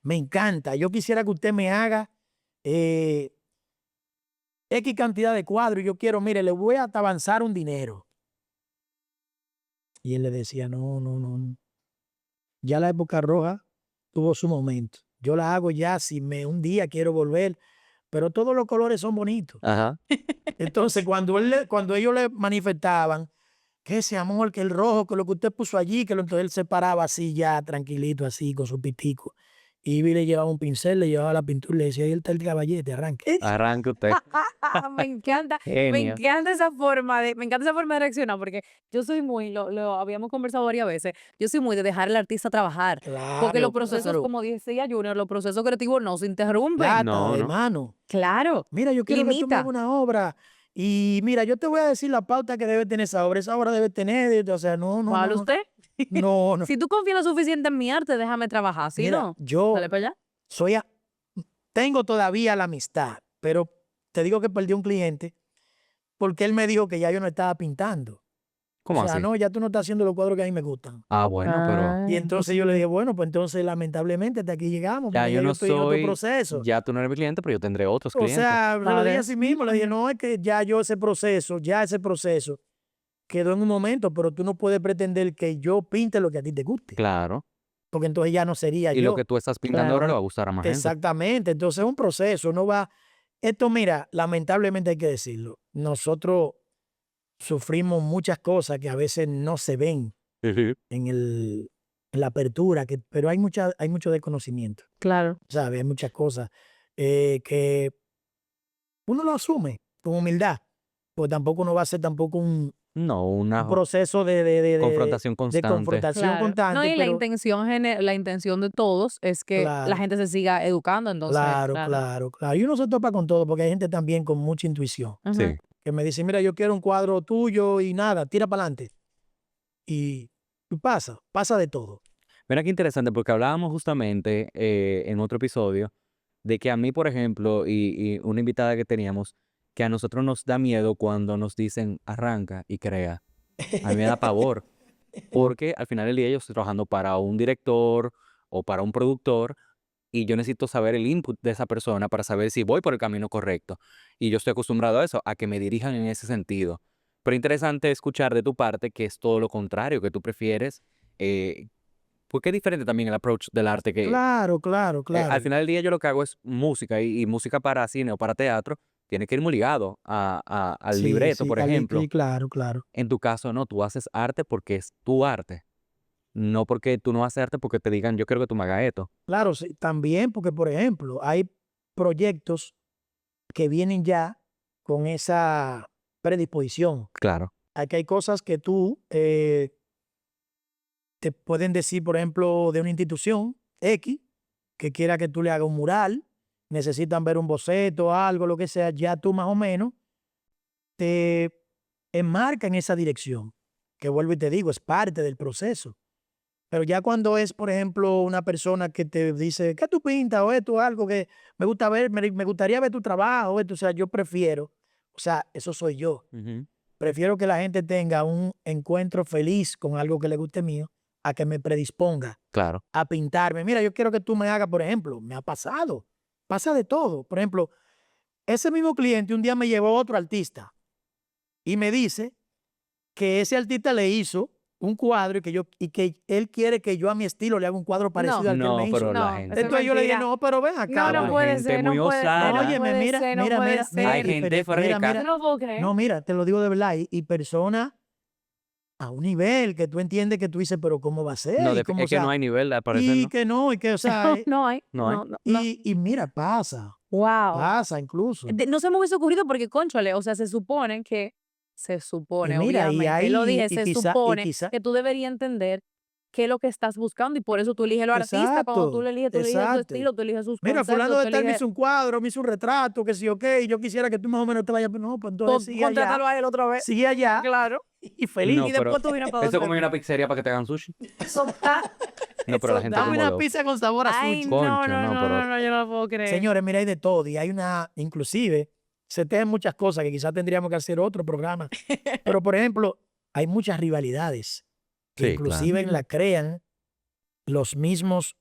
Me encanta. Yo quisiera que usted me haga X cantidad de cuadros y yo quiero, mire, le voy a hasta avanzar un dinero. Y él le decía, no, no, no, no. Ya la época roja tuvo su momento. Yo la hago ya si un día quiero volver, pero todos los colores son bonitos. Ajá. Entonces, cuando ellos le manifestaban que ese amor, que el rojo, que lo que usted puso allí, entonces él se paraba así ya, tranquilito, así, con su pitico. Y Ivy le llevaba un pincel, le llevaba la pintura y le decía, ahí está el caballete, arranque. Arranque usted. Me encanta Genio. esa forma de reaccionar, porque yo soy muy, lo habíamos conversado varias veces, yo soy muy de dejar al artista trabajar, porque los Claro, procesos, claro. como decía Junior, los procesos creativos no se interrumpen. Plata, No, no. hermano. Claro. Mira, yo quiero que tú me Limita. hagas una obra. Y mira, yo te voy a decir la pauta que debe tener esa obra. Esa obra debe tener, o sea, no, no, ¿Cuál no. usted? No, no. Si tú confías lo suficiente en mi arte, déjame trabajar. Si Mira, no, yo dale para allá. tengo todavía la amistad, pero te digo que perdí un cliente porque él me dijo que ya yo no estaba pintando. ¿Cómo O sea, así? no, ya tú no estás haciendo los cuadros que a mí me gustan. Ah, bueno, pero Y entonces yo le dije, bueno, pues entonces lamentablemente hasta aquí llegamos, ya porque yo ya yo no estoy en otro soy, proceso. ya tú no eres mi cliente, pero yo tendré otros O clientes. sea, se lo dije Vale. a sí mismo, le dije, no, es que ya yo ese proceso quedó en un momento, pero tú no puedes pretender que yo pinte lo que a ti te guste, Claro. porque entonces ya no sería Y lo yo. que tú estás pintando ahora Claro. le va a gustar a más gente. Exactamente, entonces es un proceso, no va. Esto, mira, lamentablemente hay que decirlo, nosotros sufrimos muchas cosas que a veces no se ven Ujú. en la apertura, pero hay mucho desconocimiento, Claro. ¿sabes? Hay muchas cosas que uno lo asume con humildad, pues tampoco no va a ser tampoco un No, una proceso de confrontación constante. confrontación Claro. No, constante, y la pero intención de todos es que la claro, gente se siga educando, entonces, claro, claro. claro, claro. Y uno se topa con todo, porque hay gente también con mucha intuición, Ujú. Sí. que me dice, mira, yo quiero un cuadro tuyo y nada, tira para adelante. Y pasa de todo. Mira qué interesante, porque hablábamos justamente en otro episodio de que a mí, por ejemplo, y una invitada que teníamos, que a nosotros nos da miedo cuando nos dicen arranca y crea. A mí me da pavor, porque al final del día yo estoy trabajando para un director o para un productor y yo necesito saber el input de esa persona para saber si voy por el camino correcto. Y yo estoy acostumbrado a eso, a que me dirijan en ese sentido. Pero interesante escuchar de tu parte que es todo lo contrario, que tú prefieres, porque es diferente también el approach del arte que Claro, claro, al claro. final del día yo lo que hago es música y música para cine o para teatro tiene que ir muy ligado al Sí, libreto, sí, por ejemplo. sí, claro, claro. En tu caso, no, tú haces arte porque es tu arte, no porque tú no haces arte porque te digan yo quiero que tú me hagas esto. Claro, sí, también porque, por ejemplo, hay proyectos que vienen ya con esa predisposición. Claro, Aquí hay cosas que tú te pueden decir, por ejemplo, de una institución X, que quiera que tú le hagas un mural, necesitan ver un boceto, algo, lo que sea, ya tú más o menos te enmarca en esa dirección, que vuelvo y te digo, es parte del proceso. Pero ya cuando es, por ejemplo, una persona que te dice, ¿qué tú pintas? O esto, algo que me gusta ver, me gustaría ver tu trabajo, esto, o sea, yo prefiero, o sea, eso soy yo. ujú, Prefiero que la gente tenga un encuentro feliz con algo que le guste mío, a que me predisponga claro, a pintarme. Mira, yo quiero que tú me hagas, por ejemplo, me ha pasado, pasa de todo. Por ejemplo, ese mismo cliente un día me llevó a otro artista y me dice que ese artista le hizo un cuadro y que él quiere que yo a mi estilo le haga un cuadro parecido No, al que él no, me hizo. pero la no, gente, eso es Entonces yo le dije, mentira. no, pero ven acá. No hay puede gente ser, muy no puede ser, osada. no Óyeme, puede mira, ser, no mira, puede mira, mira, hay ser. gente mira, freca. Yo mira. no lo puedo creer. No, mira, te lo digo de verdad. Y persona a un nivel que tú entiendes que tú dices, pero ¿cómo va a ser? No, Y cómo, o es que no sea, hay nivel, al parecer, y ¿no? que no, y que, o sea, No hay, No hay. no. y mira, pasa Wow. incluso. No se me hubiese ocurrido porque, cónchale, o sea, se supone, Y mira, obviamente, lo dije, se supone quizá, que tú deberías entender qué es lo que estás buscando y por eso tú eliges los artistas. Cuando tú exacto, le eliges, tú eliges su exacto. estilo, tú eliges sus Mira, fulano conceptos, de tú tal me eliges hizo un cuadro, me hizo un retrato, que sí, ok, yo quisiera que tú más o menos te vayas, pero no, pues entonces contrátalo a él otra vez. sigue allá Claro. y feliz. No, Y pero después tú vienes para eso es como donde ir a una mí. pizzería para que te hagan sushi. Eso da. No, pero la Eso gente da. Dame como una loco. pizza con sabor a Ay, sushi. no, Concho, no, pero yo no lo puedo creer. Señores, mira, hay de todo y hay inclusive, se tejen muchas cosas que quizás tendríamos que hacer otro programa, pero por ejemplo, hay muchas rivalidades que sí, claro. inclusive la crean los mismos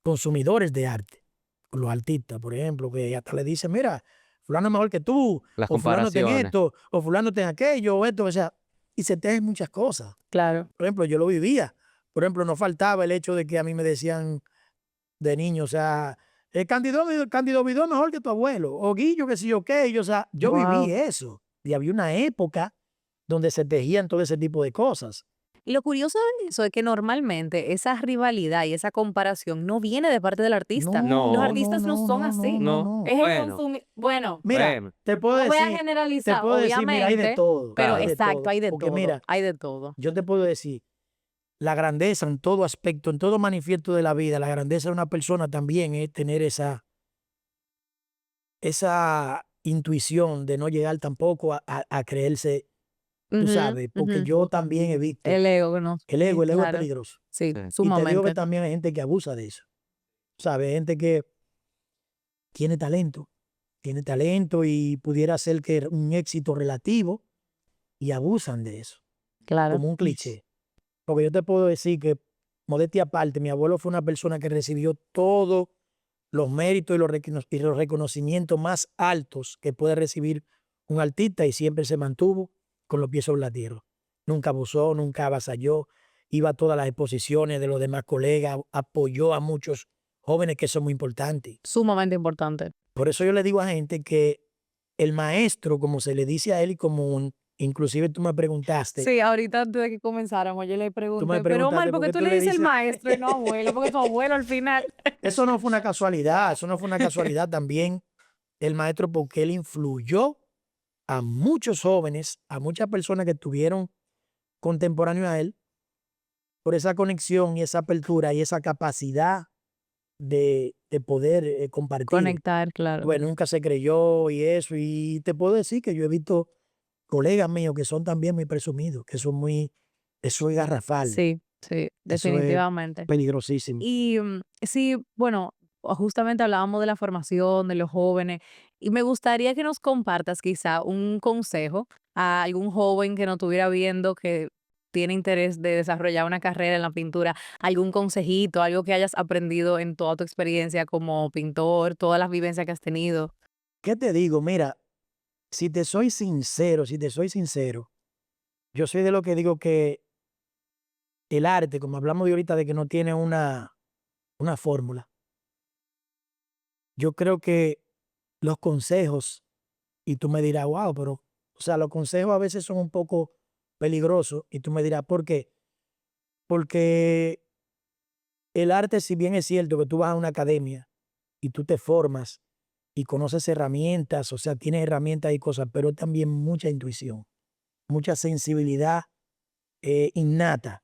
consumidores de arte, los artistas, por ejemplo, que hasta le dicen, mira, fulano es mejor que tú, Las o fulano ten comparaciones. esto, o fulano ten aquello, o esto, o sea, y se tejen muchas cosas. Claro. Por ejemplo, yo lo vivía. Por ejemplo, no faltaba el hecho de que a mí me decían de niño, o sea, Cándido Vidó es mejor que tu abuelo, o Guillo, que sí o qué, o sea, yo viví Wow. eso. Y había una época donde se tejían todo ese tipo de cosas. Y lo curioso de eso es que normalmente esa rivalidad y esa comparación no viene de parte del artista. Los No, No, artistas no son no, así. no. Es el Bueno, consumidor. Bueno, Mira, bueno. te puedo no voy a decir, generalizar, mira, hay de obviamente, todo, pero Claro. hay de exacto, todo. hay de Porque todo, mira, hay de todo. yo te puedo decir, la grandeza en todo aspecto, en todo manifiesto de la vida, la grandeza de una persona también es tener esa intuición de no llegar tampoco a creerse, tú Ujú, sabes, porque ujú. yo también he visto El ego, ¿no? el ego es Claro. peligroso. Sí, Sí. Y te digo que sumamente. también hay gente que abusa de eso. ¿Sabes? Gente que tiene talento y pudiera ser que un éxito relativo y abusan de eso, Claro. como un cliché. Porque yo te puedo decir que, modestia aparte, mi abuelo fue una persona que recibió todos los méritos y los reconocimientos más altos que puede recibir un artista y siempre se mantuvo con los pies sobre la tierra. Nunca abusó, nunca avasalló, iba a todas las exposiciones de los demás colegas, apoyó a muchos jóvenes, que son muy importantes. Sumamente importante. Por eso yo le digo a gente que el maestro, como se le dice a él, y como inclusive tú me preguntaste, Sí, ahorita antes de que comenzáramos, yo le tú me pregunté, pero Omar, preguntaste ¿por por qué qué tú tú le le dices el dices, maestro y no abuelo? Porque tu abuelo al final. eso no fue una casualidad, eso no fue una casualidad también el maestro, porque él influyó a muchos jóvenes, a muchas personas que estuvieron contemporáneos a él, por esa conexión y esa apertura y esa capacidad de poder compartir. Conectar, claro. Bueno, nunca se creyó y eso, y te puedo decir que yo he visto colegas míos que son también muy presumidos, que son muy, eso es garrafal, Sí, sí, eso es definitivamente. peligrosísimo. Y sí, bueno, justamente hablábamos de la formación de los jóvenes y me gustaría que nos compartas quizá un consejo a algún joven que nos estuviera viendo que tiene interés de desarrollar una carrera en la pintura, algún consejito, algo que hayas aprendido en toda tu experiencia como pintor, todas las vivencias que has tenido. ¿Qué te digo? Mira, si te soy sincero, yo soy de lo que digo que el arte, como hablamos de ahorita, de que no tiene una fórmula. Yo creo que los consejos, y tú me dirás, wow, pero, o sea, los consejos a veces son un poco peligrosos, y tú me dirás, ¿por qué? Porque el arte, si bien es cierto que tú vas a una academia y tú te formas y conoces herramientas, o sea, tienes herramientas y cosas, pero también mucha intuición, mucha sensibilidad innata,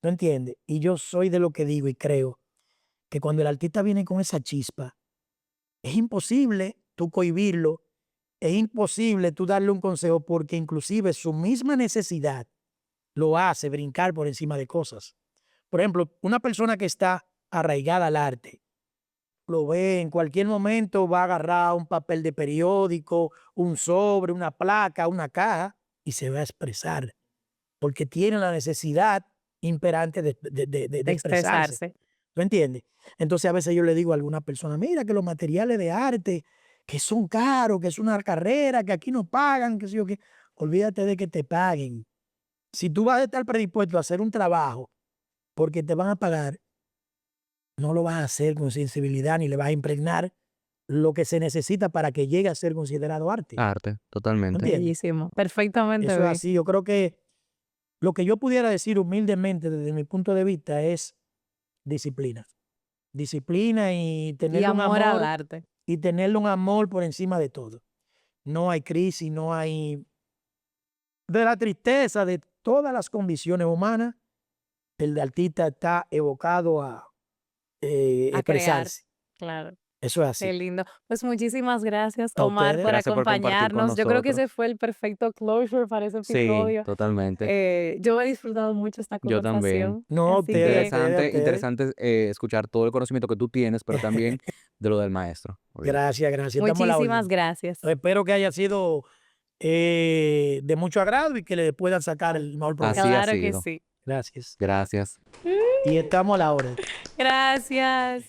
¿no entiendes? Y yo soy de lo que digo y creo que cuando el artista viene con esa chispa, es imposible tú cohibirlo, es imposible tú darle un consejo, porque inclusive su misma necesidad lo hace brincar por encima de cosas. Por ejemplo, una persona que está arraigada al arte, lo ve en cualquier momento, va a agarrar un papel de periódico, un sobre, una placa, una caja, y se va a expresar, porque tiene la necesidad imperante de De expresarse. expresarse. ¿Tú entiendes? Entonces a veces yo le digo a alguna persona, mira que los materiales de arte, que son caros, que es una carrera, que aquí no pagan, que sé yo qué. Olvídate de que te paguen. Si tú vas a estar predispuesto a hacer un trabajo porque te van a pagar, no lo vas a hacer con sensibilidad ni le vas a impregnar lo que se necesita para que llegue a ser considerado arte. Arte, ¿Me totalmente. entiendes? Bellísimo. Perfectamente Eso es bien. así. Yo creo que lo que yo pudiera decir humildemente desde mi punto de vista es disciplina. Disciplina y Y tenerle un amor al amor, arte. y tenerle un amor por encima de todo. No hay crisis, no hay... De la tristeza de todas las condiciones humanas, el artista está evocado a A crear. expresarse. Claro. Eso es Qué así. lindo. Pues muchísimas gracias, A Omar, ustedes, por Gracias por compartir con acompañarnos. Yo creo que ese nosotros. fue el perfecto closure para ese Sí, episodio. totalmente. Yo he disfrutado mucho esta Yo también. conversación. no, a Así que Interesante, ustedes. interesante escuchar todo el conocimiento que tú tienes, pero también de lo del maestro. obviamente. Gracias. Estamos a la muchísimas orden. gracias. Espero que haya sido de mucho agrado y que le puedan sacar el mejor provecho. Así ha Claro que sido. sí. Gracias. Gracias. Y estamos a la hora. Gracias.